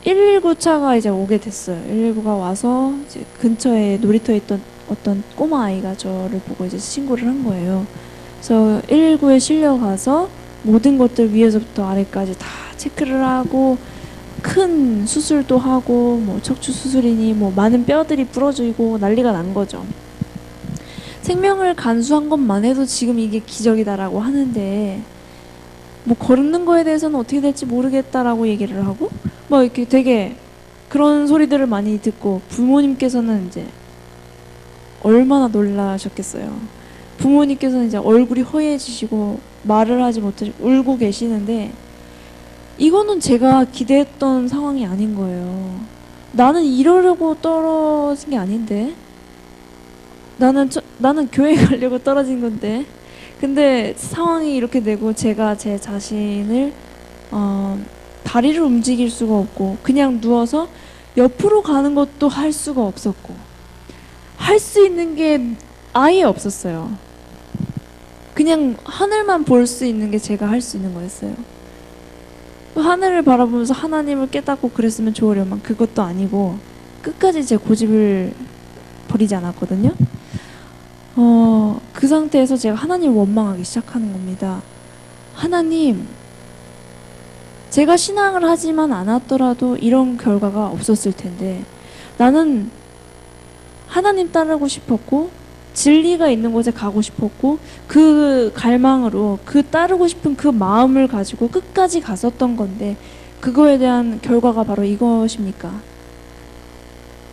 119차가 이제 오게 됐어요. 119가 와서 이제 근처에 놀이터에 있던 어떤 꼬마 아이가 저를 보고 이제 신고를 한 거예요. 그래서 119에 실려가서 모든 것들 위에서부터 아래까지 다 체크를 하고 큰 수술도 하고 뭐 척추 수술이니 뭐 많은 뼈들이 부러지고 난리가 난 거죠. 생명을 간수한 것만 해도 지금 이게 기적이다라고 하는데 뭐 걷는 거에 대해서는 어떻게 될지 모르겠다라고 얘기를 하고 뭐 이렇게 되게 그런 소리들을 많이 듣고 부모님께서는 이제 얼마나 놀라셨겠어요. 부모님께서는 이제 얼굴이 허해지시고 말을 하지 못하시고 울고 계시는데 이거는 제가 기대했던 상황이 아닌 거예요. 나는 이러려고 떨어진 게 아닌데 나는 교회 가려고 떨어진 건데 근데 상황이 이렇게 되고 제가 제 자신을 다리를 움직일 수가 없고 그냥 누워서 옆으로 가는 것도 할 수가 없었고 할 수 있는 게 아예 없었어요. 그냥 하늘만 볼 수 있는 게 제가 할 수 있는 거였어요. 하늘을 바라보면서 하나님을 깨닫고 그랬으면 좋으려면 그것도 아니고 끝까지 제 고집을 버리지 않았거든요. 그 상태에서 제가 하나님을 원망하기 시작하는 겁니다. 하나님, 제가 신앙을 하지만 않았더라도 이런 결과가 없었을 텐데 나는 하나님 따르고 싶었고 진리가 있는 곳에 가고 싶었고 그 갈망으로 그 따르고 싶은 그 마음을 가지고 끝까지 갔었던 건데 그거에 대한 결과가 바로 이것입니까?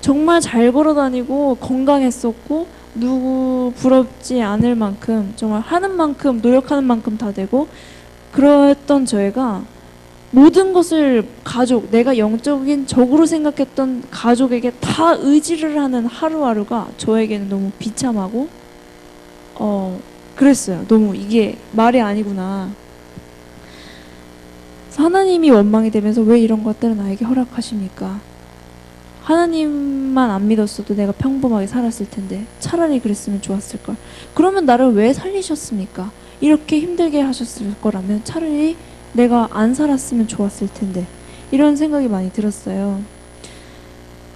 정말 잘 걸어다니고 건강했었고 누구 부럽지 않을 만큼 정말 하는 만큼 노력하는 만큼 다 되고 그랬던 저희가 모든 것을 가족, 내가 영적인 적으로 생각했던 가족에게 다 의지를 하는 하루하루가 저에게는 너무 비참하고 그랬어요. 너무 이게 말이 아니구나. 하나님이 원망이 되면서 왜 이런 것들을 나에게 허락하십니까? 하나님만 안 믿었어도 내가 평범하게 살았을 텐데 차라리 그랬으면 좋았을걸. 그러면 나를 왜 살리셨습니까? 이렇게 힘들게 하셨을 거라면 차라리 내가 안 살았으면 좋았을 텐데 이런 생각이 많이 들었어요.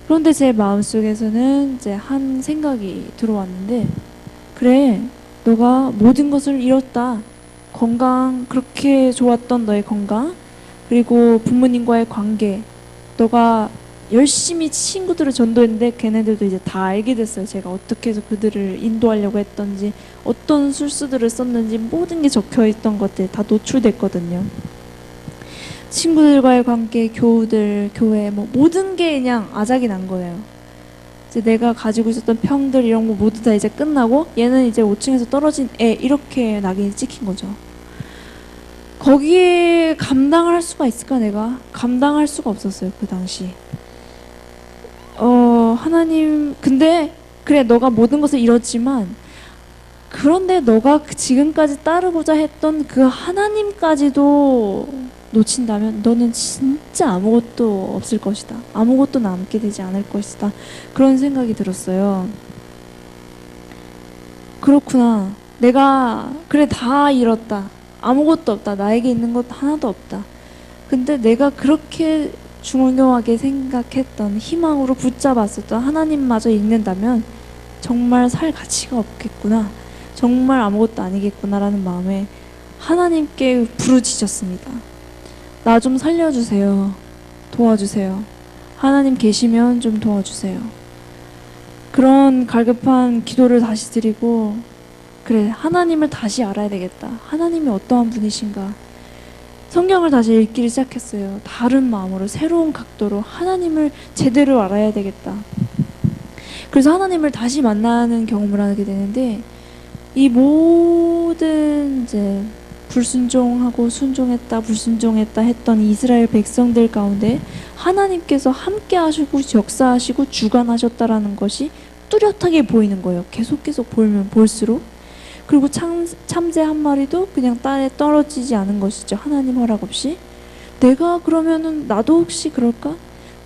그런데 제 마음속에서는 이제 한 생각이 들어왔는데, 그래, 너가 모든 것을 잃었다. 건강, 그렇게 좋았던 너의 건강, 그리고 부모님과의 관계, 너가 열심히 친구들을 전도했는데 걔네들도 이제 다 알게 됐어요. 제가 어떻게 해서 그들을 인도하려고 했던지, 어떤 술수들을 썼는지 모든 게 적혀있던 것들 다 노출됐거든요. 친구들과의 관계, 교우들, 교회, 뭐 모든 게 그냥 아작이 난 거예요. 이제 내가 가지고 있었던 평들 이런 거 모두 다 이제 끝나고, 얘는 이제 5층에서 떨어진 애, 이렇게 낙인이 찍힌 거죠. 거기에 감당을 할 수가 있을까? 내가 감당할 수가 없었어요, 그 당시. 하나님, 근데 그래, 너가 모든 것을 잃었지만, 그런데 너가 지금까지 따르고자 했던 그 하나님까지도 놓친다면 너는 진짜 아무것도 없을 것이다. 아무것도 남게 되지 않을 것이다. 그런 생각이 들었어요. 그렇구나. 내가 그래, 다 잃었다. 아무것도 없다. 나에게 있는 것 하나도 없다. 근데 내가 그렇게 중요하게 생각했던, 희망으로 붙잡았었던 하나님마저 잃는다면 정말 살 가치가 없겠구나. 정말 아무것도 아니겠구나라는 마음에 하나님께 부르짖었습니다. 나 좀 살려주세요. 도와주세요. 하나님 계시면 좀 도와주세요. 그런 갈급한 기도를 다시 드리고, 그래, 하나님을 다시 알아야 되겠다. 하나님이 어떠한 분이신가. 성경을 다시 읽기를 시작했어요. 다른 마음으로, 새로운 각도로 하나님을 제대로 알아야 되겠다. 그래서 하나님을 다시 만나는 경험을 하게 되는데, 이 모든 이제 불순종하고 순종했다, 불순종했다 했던 이스라엘 백성들 가운데 하나님께서 함께 하시고 역사하시고 주관하셨다라는 것이 뚜렷하게 보이는 거예요. 계속 보면 볼수록. 그리고 참새 한 마리도 그냥 땅에 떨어지지 않은 것이죠. 하나님 허락 없이. 내가 그러면은 나도 혹시 그럴까?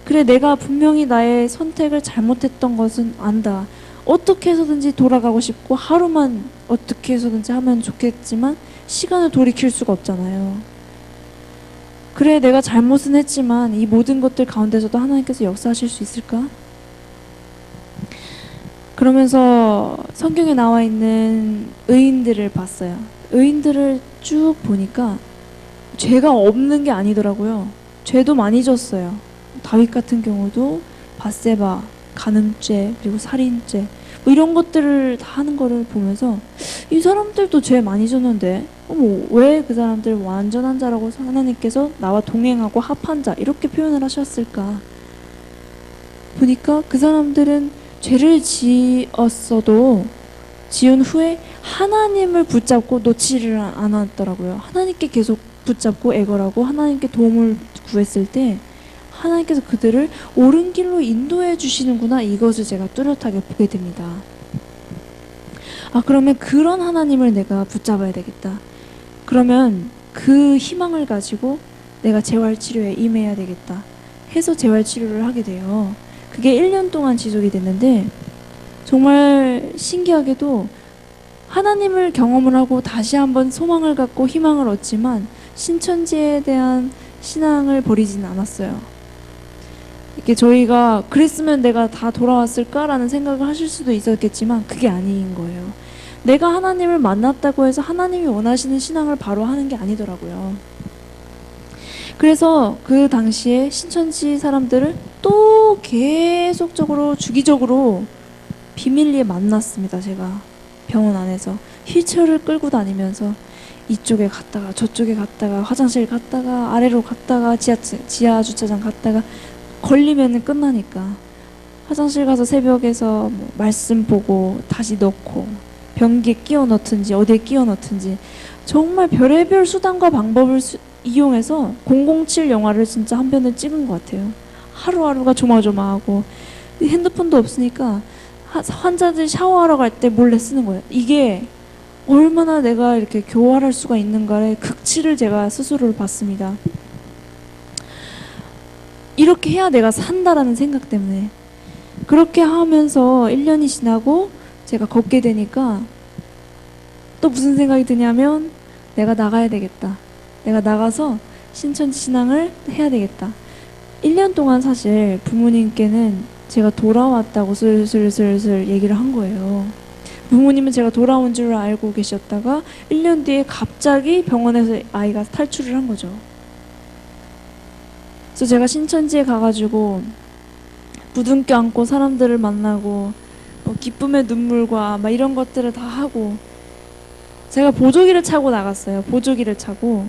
그래, 내가 분명히 나의 선택을 잘못했던 것은 안다. 어떻게 해서든지 돌아가고 싶고 하루만 어떻게 해서든지 하면 좋겠지만 시간을 돌이킬 수가 없잖아요. 그래, 내가 잘못은 했지만 이 모든 것들 가운데서도 하나님께서 역사하실 수 있을까? 그러면서 성경에 나와 있는 의인들을 봤어요. 의인들을 쭉 보니까 죄가 없는 게 아니더라고요. 죄도 많이 졌어요. 다윗 같은 경우도 밧세바, 간음죄, 그리고 살인죄, 뭐 이런 것들을 다 하는 거를 보면서 이 사람들도 죄 많이 졌는데 왜 그 사람들 완전한 자라고 하나님께서 나와 동행하고 합한 자 이렇게 표현을 하셨을까? 보니까 그 사람들은 죄를 지었어도 지은 후에 하나님을 붙잡고 놓지를 않았더라고요. 하나님께 계속 붙잡고 애걸하고 하나님께 도움을 구했을 때 하나님께서 그들을 옳은 길로 인도해 주시는구나, 이것을 제가 뚜렷하게 보게 됩니다. 그러면 그런 하나님을 내가 붙잡아야 되겠다. 그러면 그 희망을 가지고 내가 재활치료에 임해야 되겠다 해서 재활치료를 하게 돼요. 그게 1년 동안 지속이 됐는데, 정말 신기하게도 하나님을 경험을 하고 다시 한번 소망을 갖고 희망을 얻지만 신천지에 대한 신앙을 버리진 않았어요. 이게 저희가 그랬으면 내가 다 돌아왔을까라는 생각을 하실 수도 있었겠지만 그게 아닌 거예요. 내가 하나님을 만났다고 해서 하나님이 원하시는 신앙을 바로 하는 게 아니더라고요. 그래서 그 당시에 신천지 사람들을 또 계속적으로 주기적으로 비밀리에 만났습니다. 제가 병원 안에서 휠체어를 끌고 다니면서 이쪽에 갔다가 저쪽에 갔다가 화장실 갔다가 아래로 갔다가 지하 주차장 갔다가 걸리면 끝나니까 화장실 가서 새벽에서 뭐 말씀 보고 다시 넣고 변기에 끼워 넣든지 어디에 끼워 넣든지 정말 별의별 수단과 방법을 이용해서 007 영화를 진짜 한 편을 찍은 것 같아요. 하루하루가 조마조마하고 핸드폰도 없으니까 환자들 샤워하러 갈 때 몰래 쓰는 거예요. 이게 얼마나 내가 이렇게 교활할 수가 있는가의 극치를 제가 스스로를 봤습니다. 이렇게 해야 내가 산다라는 생각 때문에. 그렇게 하면서 1년이 지나고 제가 걷게 되니까 또 무슨 생각이 드냐면, 내가 나가야 되겠다. 내가 나가서 신천지 신앙을 해야 되겠다. 1년 동안 사실 부모님께는 제가 돌아왔다고 슬슬슬슬 얘기를 한 거예요. 부모님은 제가 돌아온 줄 알고 계셨다가 1년 뒤에 갑자기 병원에서 아이가 탈출을 한 거죠. 그래서 제가 신천지에 가가지고 부둥켜 안고 사람들을 만나고 기쁨의 눈물과 막 이런 것들을 다 하고 제가 보조기를 차고 나갔어요. 보조기를 차고.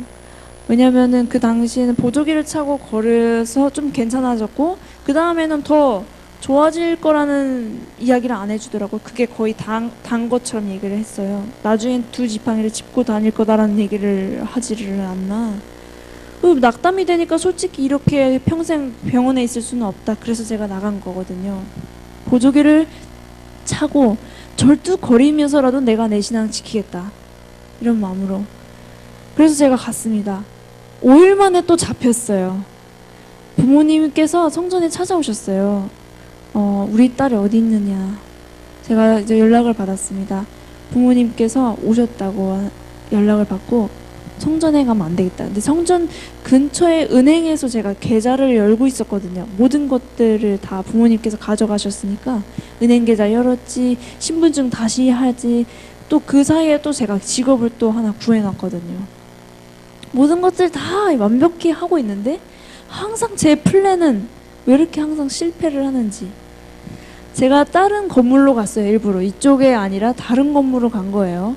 왜냐면은 그 당시에는 보조기를 차고 걸어서 좀 괜찮아졌고 그 다음에는 더 좋아질 거라는 이야기를 안 해주더라고요. 그게 거의 단 것처럼 얘기를 했어요. 나중엔 두 지팡이를 짚고 다닐 거다라는 얘기를 하지를 않나. 낙담이 되니까 솔직히 이렇게 평생 병원에 있을 수는 없다. 그래서 제가 나간 거거든요. 보조기를 차고 절뚝거리면서라도 내가 내 신앙 지키겠다. 이런 마음으로. 그래서 제가 갔습니다. 5일 만에 또 잡혔어요. 부모님께서 성전에 찾아오셨어요. 우리 딸이 어디 있느냐. 제가 이제 연락을 받았습니다. 부모님께서 오셨다고 연락을 받고 성전에 가면 안 되겠다. 근데 성전 근처에 은행에서 제가 계좌를 열고 있었거든요. 모든 것들을 다 부모님께서 가져가셨으니까 은행 계좌 열었지, 신분증 다시 하지, 또 그 사이에 또 제가 직업을 또 하나 구해놨거든요. 모든 것들 다 완벽히 하고 있는데 항상 제 플랜은 왜 이렇게 항상 실패를 하는지. 제가 다른 건물로 갔어요. 일부러 이쪽에 아니라 다른 건물로 간 거예요.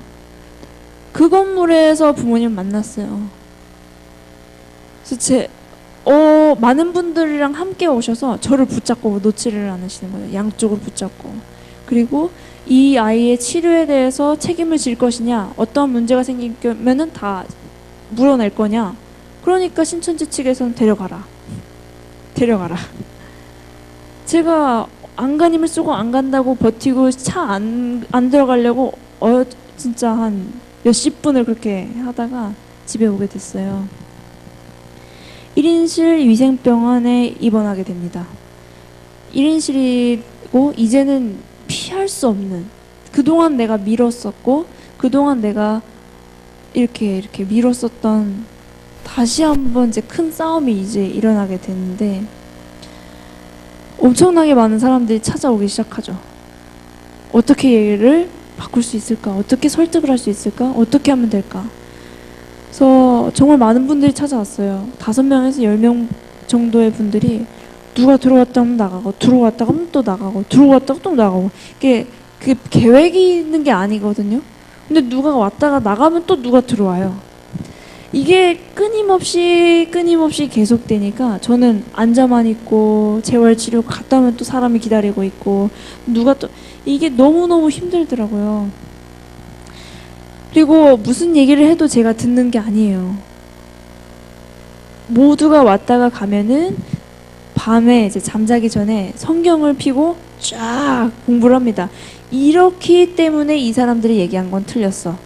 그 건물에서 부모님 만났어요. 그래서 많은 분들이랑 함께 오셔서 저를 붙잡고 놓지를 않으시는 거예요. 양쪽을 붙잡고. 그리고 이 아이의 치료에 대해서 책임을 질 것이냐, 어떤 문제가 생기면은 다 물어낼 거냐. 그러니까 신천지 측에서는 데려가라. 제가 안간힘을 쓰고 안 간다고 버티고 차 안 들어가려고 진짜 한 몇십 분을 그렇게 하다가 집에 오게 됐어요. 1인실 위생병원에 입원하게 됩니다. 1인실이고 이제는 피할 수 없는, 그동안 내가 미뤘었고 그동안 내가 이렇게 미뤘었던 다시 한번 이제 큰 싸움이 이제 일어나게 되는데 엄청나게 많은 사람들이 찾아오기 시작하죠. 어떻게 얘를 바꿀 수 있을까? 어떻게 설득을 할 수 있을까? 어떻게 하면 될까? 그래서 정말 많은 분들이 찾아왔어요. 5명에서 10명 정도의 분들이 누가 들어왔다 하면 나가고 들어왔다가 하면 또 나가고 들어왔다가 또 나가고 이게 그 계획이 있는 게 아니거든요. 근데 누가 왔다가 나가면 또 누가 들어와요. 이게 끊임없이 계속되니까 저는 앉아만 있고 재활치료 갔다 오면 또 사람이 기다리고 있고 누가 또 이게 너무너무 힘들더라고요. 그리고 무슨 얘기를 해도 제가 듣는 게 아니에요. 모두가 왔다가 가면은 밤에 이제 잠자기 전에 성경을 펴고 쫙 공부를 합니다. 이렇기 때문에 이 사람들이 얘기한 건 틀렸어.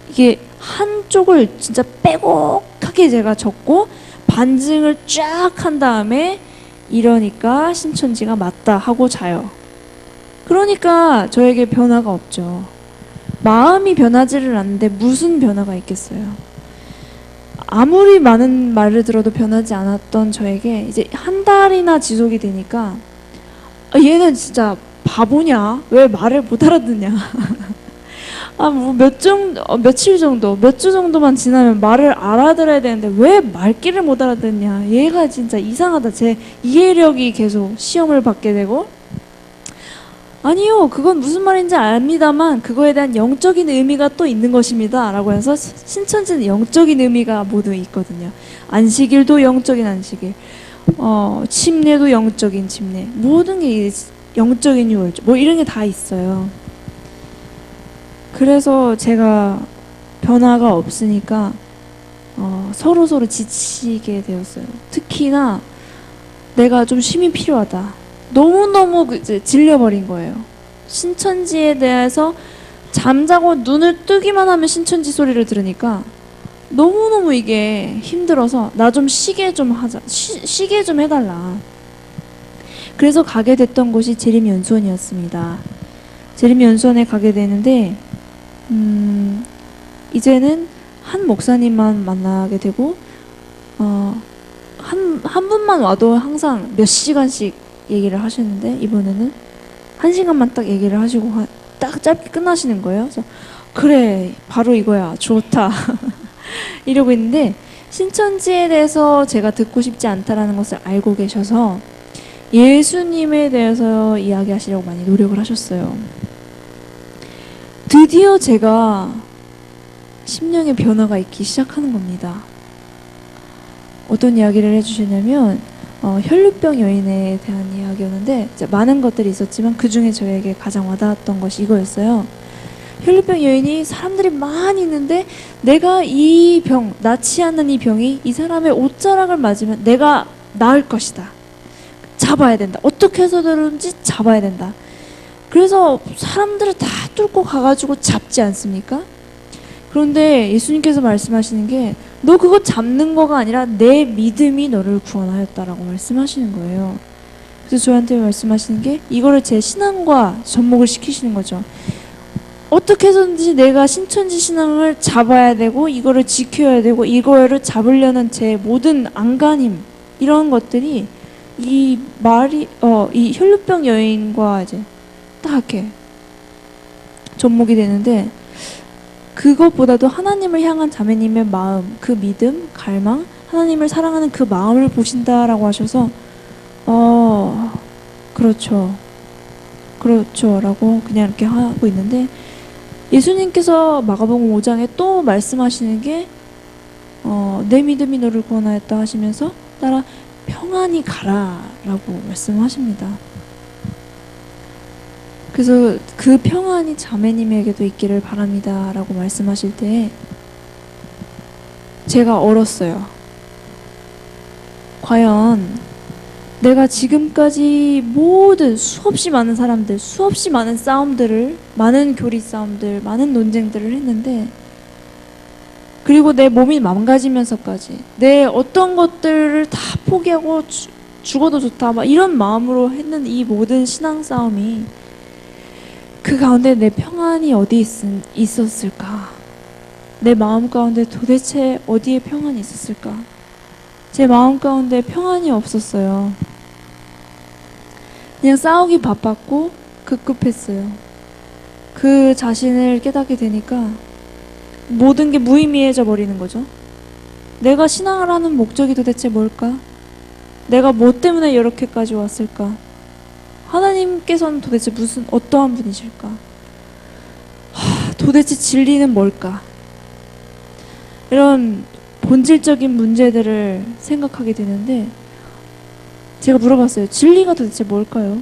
이게 한쪽을 진짜 빼곡하게 제가 적고 반증을 쫙 한 다음에 이러니까 신천지가 맞다 하고 자요. 그러니까 저에게 변화가 없죠. 마음이 변하지를 않는데 무슨 변화가 있겠어요. 아무리 많은 말을 들어도 변하지 않았던 저에게 이제 한 달이나 지속이 되니까 얘는 진짜 바보냐? 왜 말을 못 알아듣냐? 뭐 몇 주 정도만 지나면 말을 알아들어야 되는데 왜 말귀를 못 알아듣냐? 얘가 진짜 이상하다. 제 이해력이 계속 시험을 받게 되고 아니요, 그건 무슨 말인지 압니다만 그거에 대한 영적인 의미가 또 있는 것입니다 라고 해서 신천지는 영적인 의미가 모두 있거든요. 안식일도 영적인 안식일, 침례도 영적인 침례, 모든 게 영적인 유월, 뭐 이런 게 다 있어요. 그래서 제가 변화가 없으니까 서로 지치게 되었어요. 특히나 내가 좀 쉼이 필요하다. 너무너무 이제 질려버린 거예요. 신천지에 대해서 잠자고 눈을 뜨기만 하면 신천지 소리를 들으니까 너무너무 이게 힘들어서 나 좀 쉬게 좀 하자. 쉬게 좀 해달라. 그래서 가게 됐던 곳이 재림연수원이었습니다. 재림연수원에 가게 되는데 이제는 한 목사님만 만나게 되고 한 한 분만 와도 항상 몇 시간씩 얘기를 하시는데 이번에는 1시간만 딱 얘기를 하시고 딱 짧게 끝나시는 거예요. 그래서 그래, 바로 이거야, 좋다 이러고 있는데, 신천지에 대해서 제가 듣고 싶지 않다라는 것을 알고 계셔서 예수님에 대해서 이야기하시려고 많이 노력을 하셨어요. 드디어 제가 심령의 변화가 있기 시작하는 겁니다. 어떤 이야기를 해주시냐면 혈루병 여인에 대한 이야기였는데, 많은 것들이 있었지만 그 중에 저에게 가장 와닿았던 것이 이거였어요. 혈루병 여인이 사람들이 많이 있는데 내가 이 병, 낫지 않는 이 병이 이 사람의 옷자락을 맞으면 내가 나을 것이다. 잡아야 된다. 어떻게 해서든지 잡아야 된다. 그래서 사람들을 다 뚫고 가가지고 잡지 않습니까? 그런데 예수님께서 말씀하시는 게, 너 그거 잡는 거가 아니라 내 믿음이 너를 구원하였다라고 말씀하시는 거예요. 그래서 저한테 말씀하시는 게, 이거를 제 신앙과 접목을 시키시는 거죠. 어떻게 해서든지 내가 신천지 신앙을 잡아야 되고 이거를 지켜야 되고 이거를 잡으려는 제 모든 안간힘, 이런 것들이 이 혈루병 여인과 이제 딱 이렇게 접목이 되는데, 그것보다도 하나님을 향한 자매님의 마음, 그 믿음, 갈망, 하나님을 사랑하는 그 마음을 보신다라고 하셔서 그렇죠 라고 그냥 이렇게 하고 있는데, 예수님께서 마가복음 5장에 또 말씀하시는 게 내 믿음이 너를 구원하였다 하시면서 따라 평안히 가라 라고 말씀하십니다. 그래서 그 평안이 자매님에게도 있기를 바랍니다 라고 말씀하실 때 제가 얼었어요. 과연 내가 지금까지 모든 수없이 많은 사람들, 수없이 많은 싸움들을, 많은 교리 싸움들, 많은 논쟁들을 했는데, 그리고 내 몸이 망가지면서까지 내 어떤 것들을 다 포기하고 죽어도 좋다 막 이런 마음으로 했는 이 모든 신앙 싸움이, 그 가운데 내 평안이 어디 있었을까? 내 마음 가운데 도대체 어디에 평안이 있었을까? 제 마음 가운데 평안이 없었어요. 그냥 싸우기 바빴고 급급했어요. 그 자신을 깨닫게 되니까 모든 게 무의미해져 버리는 거죠. 내가 신앙을 하는 목적이 도대체 뭘까? 내가 뭐 때문에 이렇게까지 왔을까? 하나님께서는 도대체 어떠한 분이실까? 도대체 진리는 뭘까? 이런 본질적인 문제들을 생각하게 되는데, 제가 물어봤어요. 진리가 도대체 뭘까요?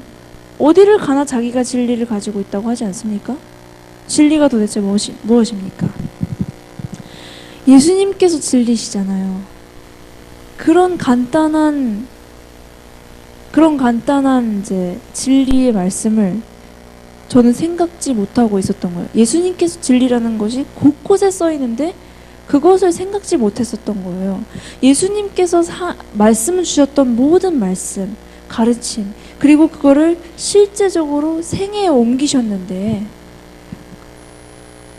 어디를 가나 자기가 진리를 가지고 있다고 하지 않습니까? 진리가 도대체 무엇입니까? 예수님께서 진리시잖아요. 그런 간단한 이제 진리의 말씀을 저는 생각지 못하고 있었던 거예요. 예수님께서 진리라는 것이 곳곳에 써 있는데 그것을 생각지 못했었던 거예요. 예수님께서 말씀을 주셨던 모든 말씀, 가르침, 그리고 그거를 실제적으로 생애에 옮기셨는데,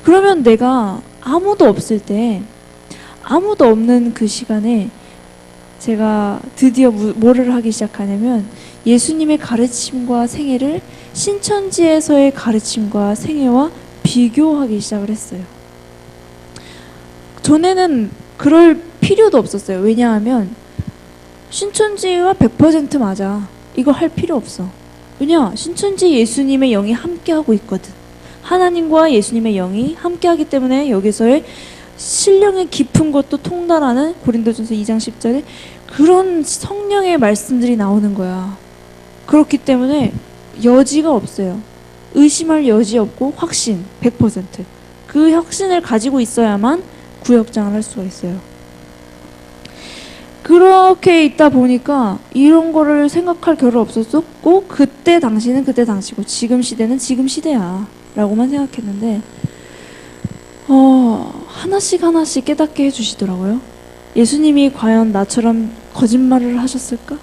그러면 내가 아무도 없을 때, 아무도 없는 그 시간에 제가 드디어 뭐를 하기 시작하냐면, 예수님의 가르침과 생애를 신천지에서의 가르침과 생애와 비교하기 시작을 했어요. 전에는 그럴 필요도 없었어요. 왜냐하면 신천지와 100% 맞아. 이거 할 필요 없어. 왜냐? 신천지 예수님의 영이 함께하고 있거든. 하나님과 예수님의 영이 함께하기 때문에 여기서의 신령의 깊은 것도 통달하는 고린도전서 2장 10절에 그런 성령의 말씀들이 나오는 거야. 그렇기 때문에 여지가 없어요. 의심할 여지 없고 확신 100%. 그 확신을 가지고 있어야만 구역장을 할 수가 있어요. 그렇게 있다 보니까 이런 거를 생각할 겨를 없었고, 그때 당시는 그때 당시고 지금 시대는 지금 시대야 라고만 생각했는데, 하나씩 깨닫게 해주시더라고요. 예수님이 과연 나처럼 거짓말을 하셨을까?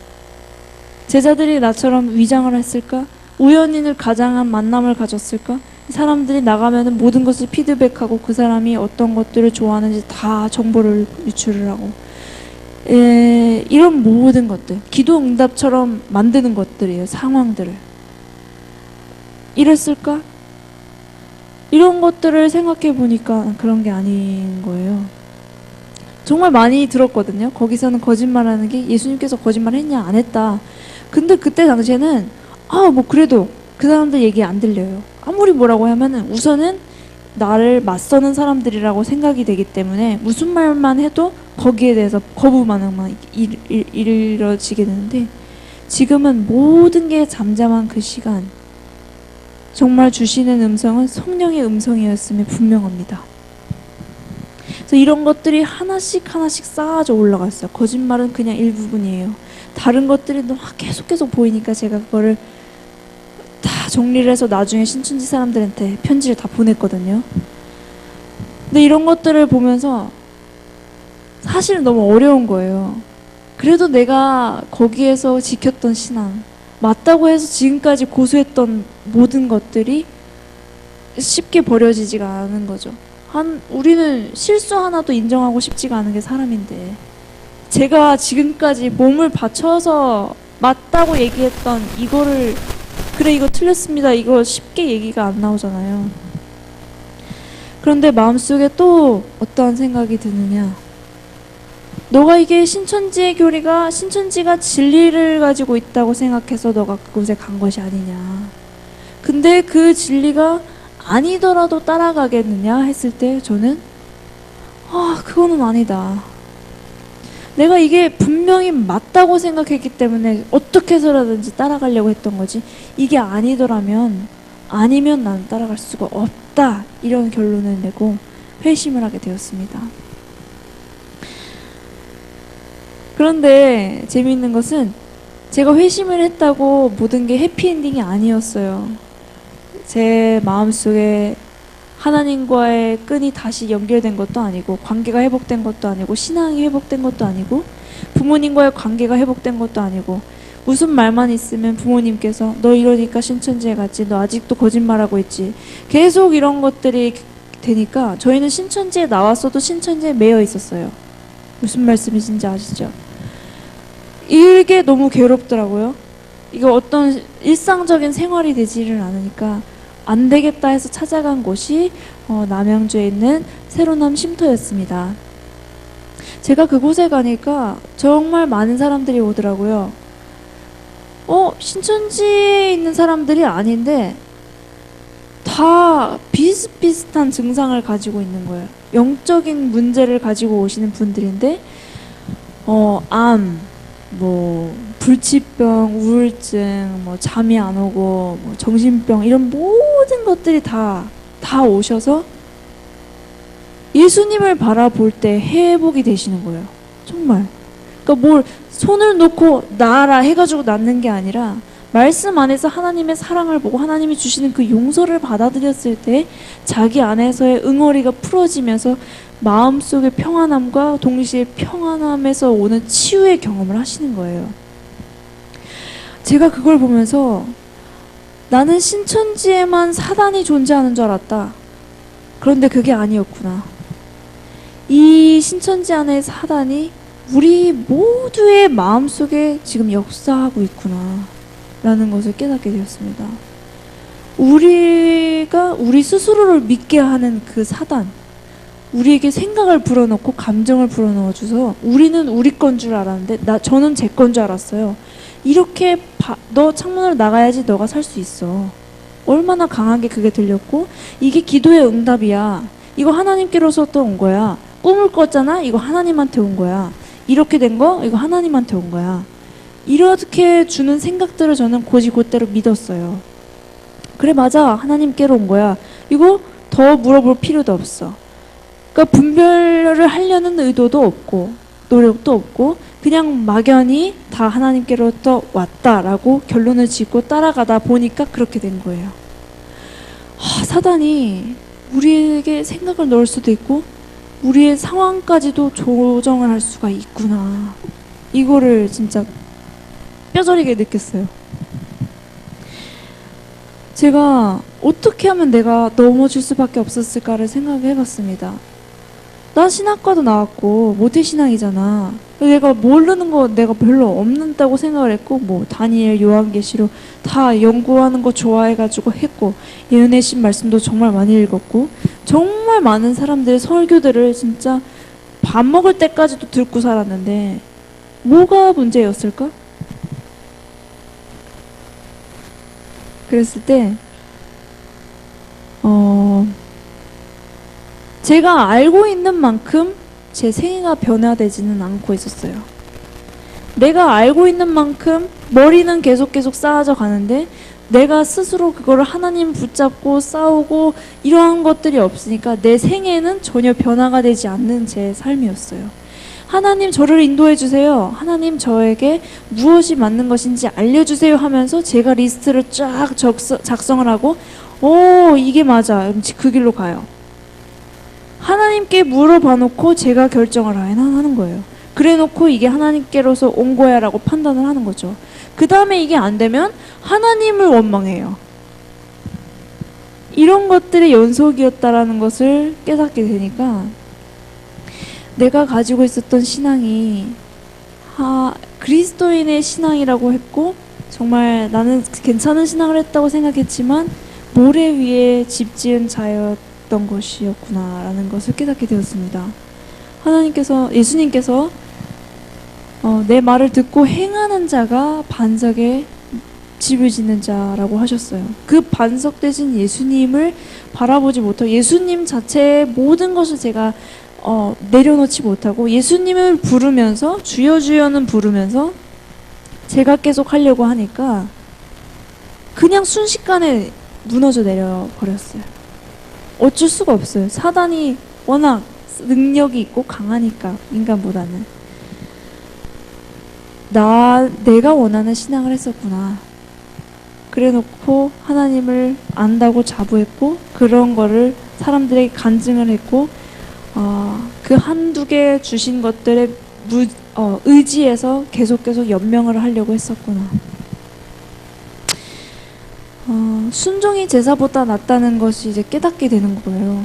제자들이 나처럼 위장을 했을까? 우연인을 가장한 만남을 가졌을까? 사람들이 나가면은 모든 것을 피드백하고 그 사람이 어떤 것들을 좋아하는지 다 정보를 유출을 하고, 이런 모든 것들, 기도 응답처럼 만드는 것들이에요. 상황들을. 이랬을까? 이런 것들을 생각해 보니까 그런 게 아닌 거예요. 정말 많이 들었거든요. 거기서는 거짓말하는 게 예수님께서 거짓말했냐 안 했다. 근데 그때 당시에는 뭐 그래도 그 사람들 얘기 안 들려요. 아무리 뭐라고 하면은 우선은 나를 맞서는 사람들이라고 생각이 되기 때문에 무슨 말만 해도 거기에 대해서 거부 반응만 이루어지게 되는데, 지금은 모든 게 잠잠한 그 시간, 정말 주시는 음성은 성령의 음성이었음에 분명합니다. 그래서 이런 것들이 하나씩 하나씩 쌓아져 올라갔어요. 거짓말은 그냥 일부분이에요. 다른 것들이 계속 보이니까 제가 그거를 다 정리를 해서 나중에 신천지 사람들한테 편지를 다 보냈거든요. 근데 이런 것들을 보면서 사실은 너무 어려운 거예요. 그래도 내가 거기에서 지켰던 신앙, 맞다고 해서 지금까지 고수했던 모든 것들이 쉽게 버려지지가 않은 거죠. 우리는 실수 하나도 인정하고 싶지가 않은 게 사람인데, 제가 지금까지 몸을 바쳐서 맞다고 얘기했던 이거를, 그래 이거 틀렸습니다, 이거 쉽게 얘기가 안 나오잖아요. 그런데 마음속에 또 어떠한 생각이 드느냐, 너가 이게 신천지의 교리가, 신천지가 진리를 가지고 있다고 생각해서 너가 그곳에 간 것이 아니냐. 근데 그 진리가 아니더라도 따라가겠느냐 했을 때 저는 그거는 아니다. 내가 이게 분명히 맞다고 생각했기 때문에 어떻게 해서라든지 따라가려고 했던 거지, 이게 아니면 난 따라갈 수가 없다, 이런 결론을 내고 회심을 하게 되었습니다. 그런데 재미있는 것은 제가 회심을 했다고 모든 게 해피엔딩이 아니었어요. 제 마음속에 하나님과의 끈이 다시 연결된 것도 아니고, 관계가 회복된 것도 아니고, 신앙이 회복된 것도 아니고, 부모님과의 관계가 회복된 것도 아니고, 무슨 말만 있으면 부모님께서 너 이러니까 신천지에 갔지, 너 아직도 거짓말하고 있지, 계속 이런 것들이 되니까 저희는 신천지에 나왔어도 신천지에 매여 있었어요. 무슨 말씀이신지 아시죠? 이게 너무 괴롭더라고요. 이거 어떤 일상적인 생활이 되지를 않으니까 안 되겠다 해서 찾아간 곳이 남양주에 있는 새로남 쉼터였습니다. 제가 그곳에 가니까 정말 많은 사람들이 오더라고요. 신천지에 있는 사람들이 아닌데 다 비슷비슷한 증상을 가지고 있는 거예요. 영적인 문제를 가지고 오시는 분들인데 암, 불치병, 우울증, 잠이 안 오고, 정신병, 이런 모든 것들이 다 오셔서 예수님을 바라볼 때 회복이 되시는 거예요. 정말. 그러니까 뭘 손을 놓고 나아라 해가지고 낫는 게 아니라, 말씀 안에서 하나님의 사랑을 보고 하나님이 주시는 그 용서를 받아들였을 때 자기 안에서의 응어리가 풀어지면서 마음속의 평안함과 동시에 평안함에서 오는 치유의 경험을 하시는 거예요. 제가 그걸 보면서 나는 신천지에만 사단이 존재하는 줄 알았다. 그런데 그게 아니었구나. 이 신천지 안에 사단이 우리 모두의 마음속에 지금 역사하고 있구나 라는 것을 깨닫게 되었습니다. 우리가 우리 스스로를 믿게 하는 그 사단, 우리에게 생각을 불어넣고 감정을 불어넣어줘서 우리는 우리 건 줄 알았는데 저는 제 건 줄 알았어요. 이렇게 너 창문으로 나가야지 너가 살 수 있어. 얼마나 강하게 그게 들렸고, 이게 기도의 응답이야. 이거 하나님께로서 또 온 거야. 꿈을 꿨잖아? 이거 하나님한테 온 거야. 이렇게 된 거? 이거 하나님한테 온 거야. 이렇게 주는 생각들을 저는 곧이곧대로 믿었어요. 그래, 맞아. 하나님께로 온 거야. 이거 더 물어볼 필요도 없어. 그러니까 분별을 하려는 의도도 없고 노력도 없고 그냥 막연히 다 하나님께로부터 왔다라고 결론을 짓고 따라가다 보니까 그렇게 된 거예요. 사단이 우리에게 생각을 넣을 수도 있고 우리의 상황까지도 조정을 할 수가 있구나. 이거를 진짜 뼈저리게 느꼈어요. 제가 어떻게 하면 내가 넘어질 수밖에 없었을까를 생각해 봤습니다. 나 신학과도 나왔고 모태신앙이잖아. 내가 모르는 거 내가 별로 없는다고 생각을 했고, 뭐 다니엘, 요한계시록 다 연구하는 거 좋아해가지고 했고, 예언의 말씀도 정말 많이 읽었고, 정말 많은 사람들의 설교들을 진짜 밥 먹을 때까지도 듣고 살았는데 뭐가 문제였을까? 그랬을 때 제가 알고 있는 만큼 제 생애가 변화되지는 않고 있었어요. 내가 알고 있는 만큼 머리는 계속 쌓아져 가는데 내가 스스로 그거를 하나님 붙잡고 싸우고 이러한 것들이 없으니까 내 생애는 전혀 변화가 되지 않는 제 삶이었어요. 하나님 저를 인도해 주세요. 하나님 저에게 무엇이 맞는 것인지 알려주세요 하면서 제가 리스트를 쫙 작성을 하고 이게 맞아. 그 길로 가요. 하나님께 물어봐 놓고 제가 결정을 하는 거예요. 그래 놓고 이게 하나님께로서 온 거야 라고 판단을 하는 거죠. 그 다음에 이게 안 되면 하나님을 원망해요. 이런 것들의 연속이었다라는 것을 깨닫게 되니까 내가 가지고 있었던 신앙이 그리스도인의 신앙이라고 했고, 정말 나는 괜찮은 신앙을 했다고 생각했지만 모래 위에 집 지은 자였던 것이었구나라는 것을 깨닫게 되었습니다. 예수님께서 내 말을 듣고 행하는 자가 반석에 집을 짓는 자라고 하셨어요. 그 반석 대신 예수님을 바라보지 못하고 예수님 자체의 모든 것을 제가 내려놓지 못하고 예수님을 부르면서 주여 주여는 부르면서 제가 계속 하려고 하니까 그냥 순식간에 무너져 내려버렸어요. 어쩔 수가 없어요. 사단이 워낙 능력이 있고 강하니까, 인간보다는. 내가 원하는 신앙을 했었구나. 그래 놓고 하나님을 안다고 자부했고, 그런 거를 사람들에게 간증을 했고, 그 한두 개 주신 것들에 의지해서 계속 연명을 하려고 했었구나. 순종이 제사보다 낫다는 것이 이제 깨닫게 되는 거예요.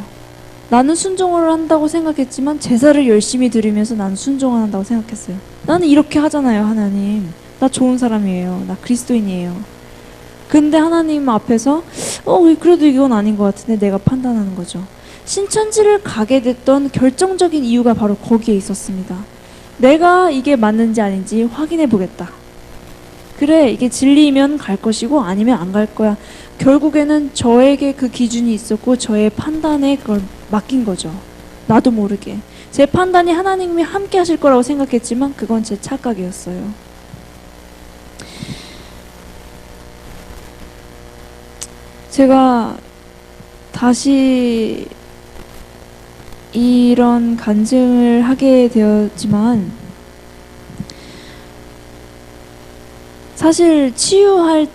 나는 순종을 한다고 생각했지만 제사를 열심히 드리면서 나는 순종을 한다고 생각했어요. 나는 이렇게 하잖아요. 하나님, 나 좋은 사람이에요. 나 그리스도인이에요. 근데 하나님 앞에서 그래도 이건 아닌 것 같은데 내가 판단하는 거죠. 신천지를 가게 됐던 결정적인 이유가 바로 거기에 있었습니다. 내가 이게 맞는지 아닌지 확인해 보겠다. 그래, 이게 진리이면 갈 것이고 아니면 안 갈 거야. 결국에는 저에게 그 기준이 있었고 저의 판단에 그걸 맡긴 거죠. 나도 모르게. 제 판단이 하나님이 함께 하실 거라고 생각했지만 그건 제 착각이었어요. 제가 다시 이런 간증을 하게 되었지만 사실 치유하는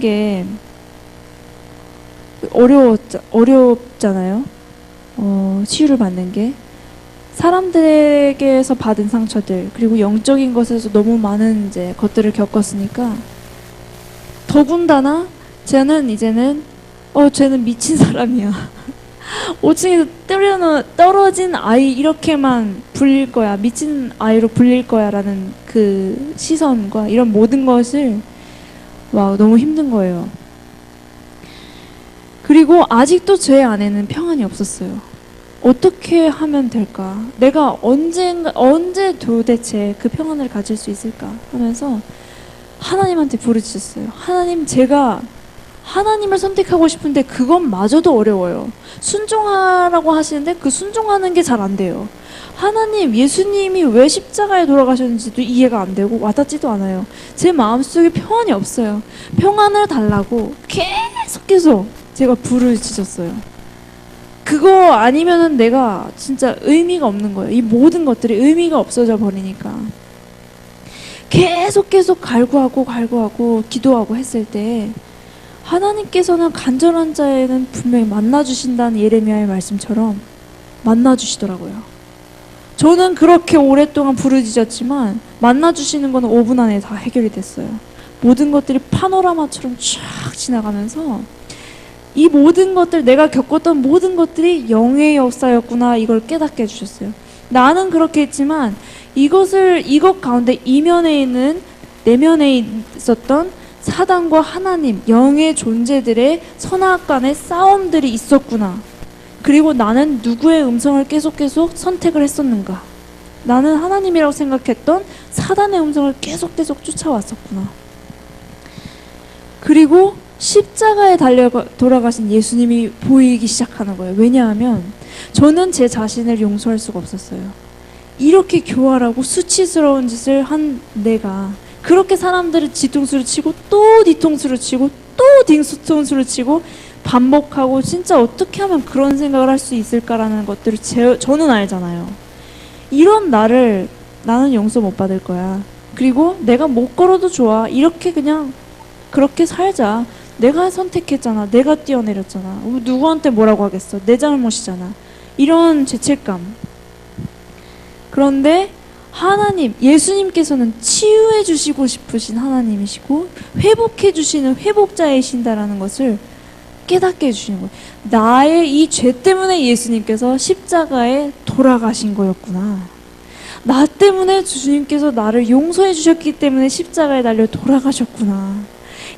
게 어렵잖아요. 치유를 받는 게 사람들에게서 받은 상처들, 그리고 영적인 것에서 너무 많은 이제 것들을 겪었으니까 더군다나 쟤는 미친 사람이야. 5층에서 떨어진 아이 이렇게만 불릴 거야. 미친 아이로 불릴 거야 라는 그 시선과 이런 모든 것을 너무 힘든 거예요. 그리고 아직도 제 안에는 평안이 없었어요. 어떻게 하면 될까? 내가 언제 도대체 그 평안을 가질 수 있을까? 하면서 하나님한테 부르짖었어요. 하나님, 제가 하나님을 선택하고 싶은데 그것마저도 어려워요. 순종하라고 하시는데 그 순종하는 게 잘 안 돼요. 하나님, 예수님이 왜 십자가에 돌아가셨는지도 이해가 안 되고 와닿지도 않아요. 제 마음속에 평안이 없어요. 평안을 달라고 계속 제가 부르짖었어요. 그거 아니면은 내가 진짜 의미가 없는 거예요. 이 모든 것들이 의미가 없어져 버리니까. 계속 갈구하고 기도하고 했을 때 하나님께서는 간절한 자에는 분명히 만나주신다는 예레미야의 말씀처럼 만나주시더라고요. 저는 그렇게 오랫동안 부르짖었지만 만나주시는 건 5분 안에 다 해결이 됐어요. 모든 것들이 파노라마처럼 쫙 지나가면서 이 모든 것들, 내가 겪었던 모든 것들이 영의 역사였구나, 이걸 깨닫게 해주셨어요. 나는 그렇게 했지만 이것 가운데 이면에 있는, 내면에 있었던 사단과 하나님, 영의 존재들의 선악 간의 싸움들이 있었구나. 그리고 나는 누구의 음성을 계속 선택을 했었는가. 나는 하나님이라고 생각했던 사단의 음성을 계속 쫓아왔었구나. 그리고 십자가에 돌아가신 예수님이 보이기 시작하는 거예요. 왜냐하면 저는 제 자신을 용서할 수가 없었어요. 이렇게 교활하고 수치스러운 짓을 한 내가, 그렇게 사람들을 뒤통수를 치고 또 뒤통수를 치고 또 뒤통수를 치고 반복하고, 진짜 어떻게 하면 그런 생각을 할 수 있을까라는 것들을 저는 알잖아요. 이런 나는 용서 못 받을 거야. 그리고 내가 못 걸어도 좋아. 이렇게 그냥 그렇게 살자. 내가 선택했잖아. 내가 뛰어내렸잖아. 누구한테 뭐라고 하겠어. 내 잘못이잖아. 이런 죄책감. 그런데 하나님, 예수님께서는 치유해 주시고 싶으신 하나님이시고 회복해 주시는 회복자이신다라는 것을 깨닫게 해주시는 거예요. 나의 이 죄 때문에 예수님께서 십자가에 돌아가신 거였구나. 나 때문에 주님께서 나를 용서해 주셨기 때문에 십자가에 달려 돌아가셨구나.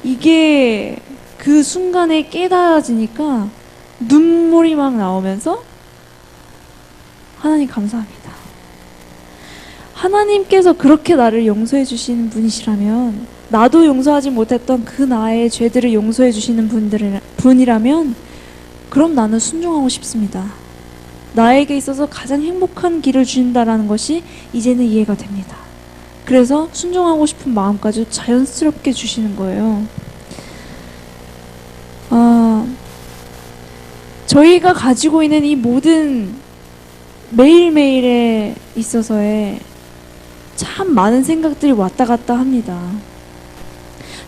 이게 그 순간에 깨달아지니까 눈물이 막 나오면서 하나님 감사합니다. 하나님께서 그렇게 나를 용서해 주시는 분이시라면, 나도 용서하지 못했던 그 나의 죄들을 용서해 주시는 분이라면, 그럼 나는 순종하고 싶습니다. 나에게 있어서 가장 행복한 길을 주신다라는 것이 이제는 이해가 됩니다. 그래서 순종하고 싶은 마음까지 자연스럽게 주시는 거예요. 저희가 가지고 있는 이 모든 매일매일에 있어서의 참 많은 생각들이 왔다 갔다 합니다.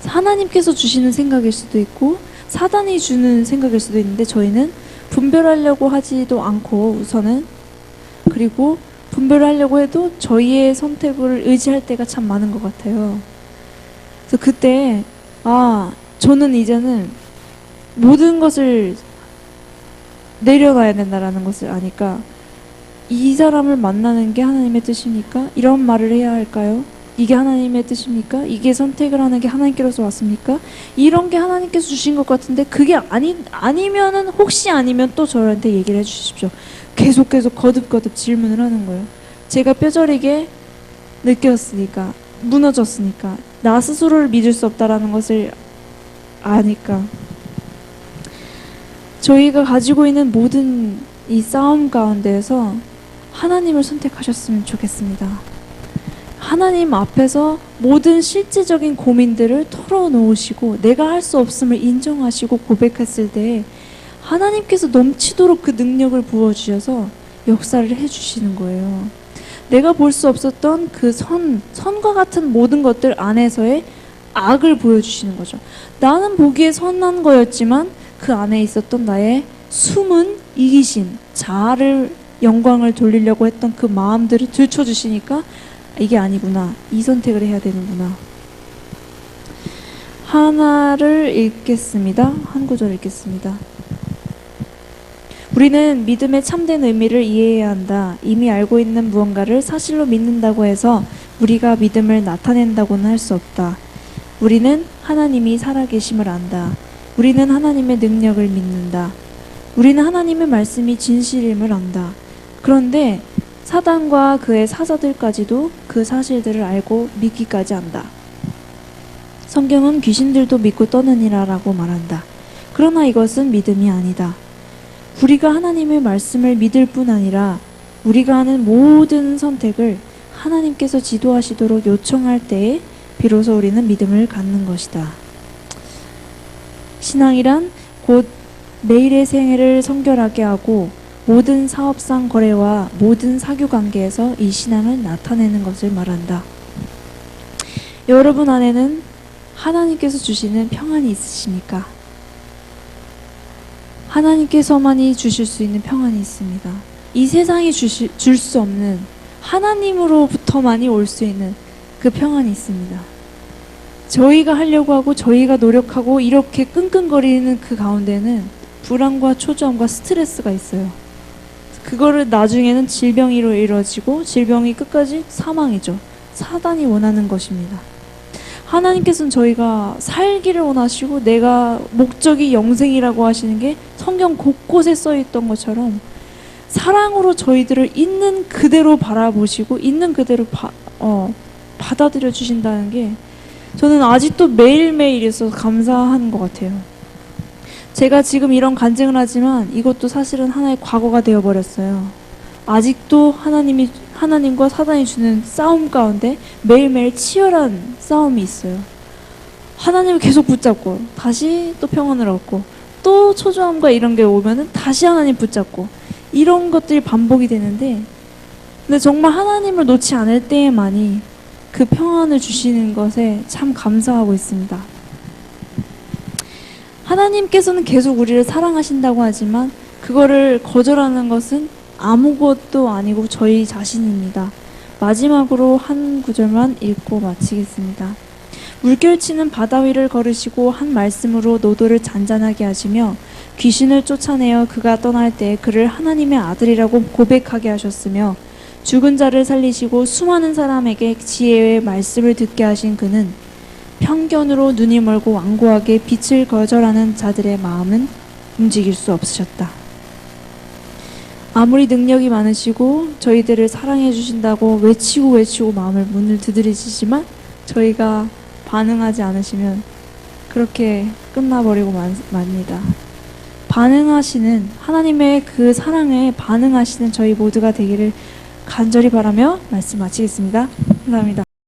하나님께서 주시는 생각일 수도 있고 사단이 주는 생각일 수도 있는데, 저희는 분별하려고 하지도 않고 우선은, 그리고 분별하려고 해도 저희의 선택을 의지할 때가 참 많은 것 같아요. 그래서 그때 저는 이제는 모든 것을 내려놔야 된다라는 것을 아니까, 이 사람을 만나는 게 하나님의 뜻입니까? 이런 말을 해야 할까요? 이게 하나님의 뜻입니까? 이게 선택을 하는 게 하나님께로서 왔습니까? 이런 게 하나님께서 주신 것 같은데, 그게 아니면은, 혹시 아니면 또 저한테 얘기를 해주십시오. 계속 거듭 질문을 하는 거예요. 제가 뼈저리게 느꼈으니까, 무너졌으니까, 나 스스로를 믿을 수 없다라는 것을 아니까. 저희가 가지고 있는 모든 이 싸움 가운데에서 하나님을 선택하셨으면 좋겠습니다. 하나님 앞에서 모든 실제적인 고민들을 털어놓으시고 내가 할 수 없음을 인정하시고 고백했을 때 하나님께서 넘치도록 그 능력을 부어주셔서 역사를 해주시는 거예요. 내가 볼 수 없었던 그 선과 같은 모든 것들 안에서의 악을 보여주시는 거죠. 나는 보기에 선한 거였지만 그 안에 있었던 나의 숨은 이기심, 자아를, 영광을 돌리려고 했던 그 마음들을 들춰주시니까 이게 아니구나, 이 선택을 해야 되는구나. 하나를 읽겠습니다. 한 구절 읽겠습니다. 우리는 믿음의 참된 의미를 이해해야 한다. 이미 알고 있는 무언가를 사실로 믿는다고 해서 우리가 믿음을 나타낸다고는 할 수 없다. 우리는 하나님이 살아계심을 안다. 우리는 하나님의 능력을 믿는다. 우리는 하나님의 말씀이 진실임을 안다. 그런데 사단과 그의 사자들까지도 그 사실들을 알고 믿기까지 한다. 성경은 귀신들도 믿고 떠느니라 라고 말한다. 그러나 이것은 믿음이 아니다. 우리가 하나님의 말씀을 믿을 뿐 아니라 우리가 하는 모든 선택을 하나님께서 지도하시도록 요청할 때에 비로소 우리는 믿음을 갖는 것이다. 신앙이란 곧 매일의 생애를 성결하게 하고 모든 사업상 거래와 모든 사교관계에서 이 신앙을 나타내는 것을 말한다. 여러분 안에는 하나님께서 주시는 평안이 있으십니까? 하나님께서만이 주실 수 있는 평안이 있습니다. 이 세상이 줄 수 없는 하나님으로부터만이 올 수 있는 그 평안이 있습니다. 저희가 하려고 하고 저희가 노력하고 이렇게 끙끙거리는 그 가운데는 불안과 초조함과 스트레스가 있어요. 그거를 나중에는 질병으로 이루어지고 질병이 끝까지 사망이죠. 사단이 원하는 것입니다. 하나님께서는 저희가 살기를 원하시고 내가 목적이 영생이라고 하시는 게 성경 곳곳에 써 있던 것처럼 사랑으로 저희들을 있는 그대로 바라보시고 있는 그대로 받아들여 주신다는 게 저는 아직도 매일매일 있어서 감사한 것 같아요. 제가 지금 이런 간증을 하지만 이것도 사실은 하나의 과거가 되어버렸어요. 아직도 하나님과 사단이 주는 싸움 가운데 매일매일 치열한 싸움이 있어요. 하나님을 계속 붙잡고 다시 또 평안을 얻고 또 초조함과 이런 게 오면은 다시 하나님 붙잡고 이런 것들이 반복이 되는데, 근데 정말 하나님을 놓지 않을 때에만이 그 평안을 주시는 것에 참 감사하고 있습니다. 하나님께서는 계속 우리를 사랑하신다고 하지만 그거를 거절하는 것은 아무것도 아니고 저희 자신입니다. 마지막으로 한 구절만 읽고 마치겠습니다. 물결치는 바다 위를 걸으시고 한 말씀으로 노도를 잔잔하게 하시며 귀신을 쫓아내어 그가 떠날 때 그를 하나님의 아들이라고 고백하게 하셨으며 죽은 자를 살리시고 수많은 사람에게 지혜의 말씀을 듣게 하신 그는 편견으로 눈이 멀고 완고하게 빛을 거절하는 자들의 마음은 움직일 수 없으셨다. 아무리 능력이 많으시고 저희들을 사랑해 주신다고 외치고 마음을 문을 두드리시지만 저희가 반응하지 않으시면 그렇게 끝나버리고 맙니다. 반응하시는 하나님의 그 사랑에 반응하시는 저희 모두가 되기를 간절히 바라며 말씀 마치겠습니다. 감사합니다.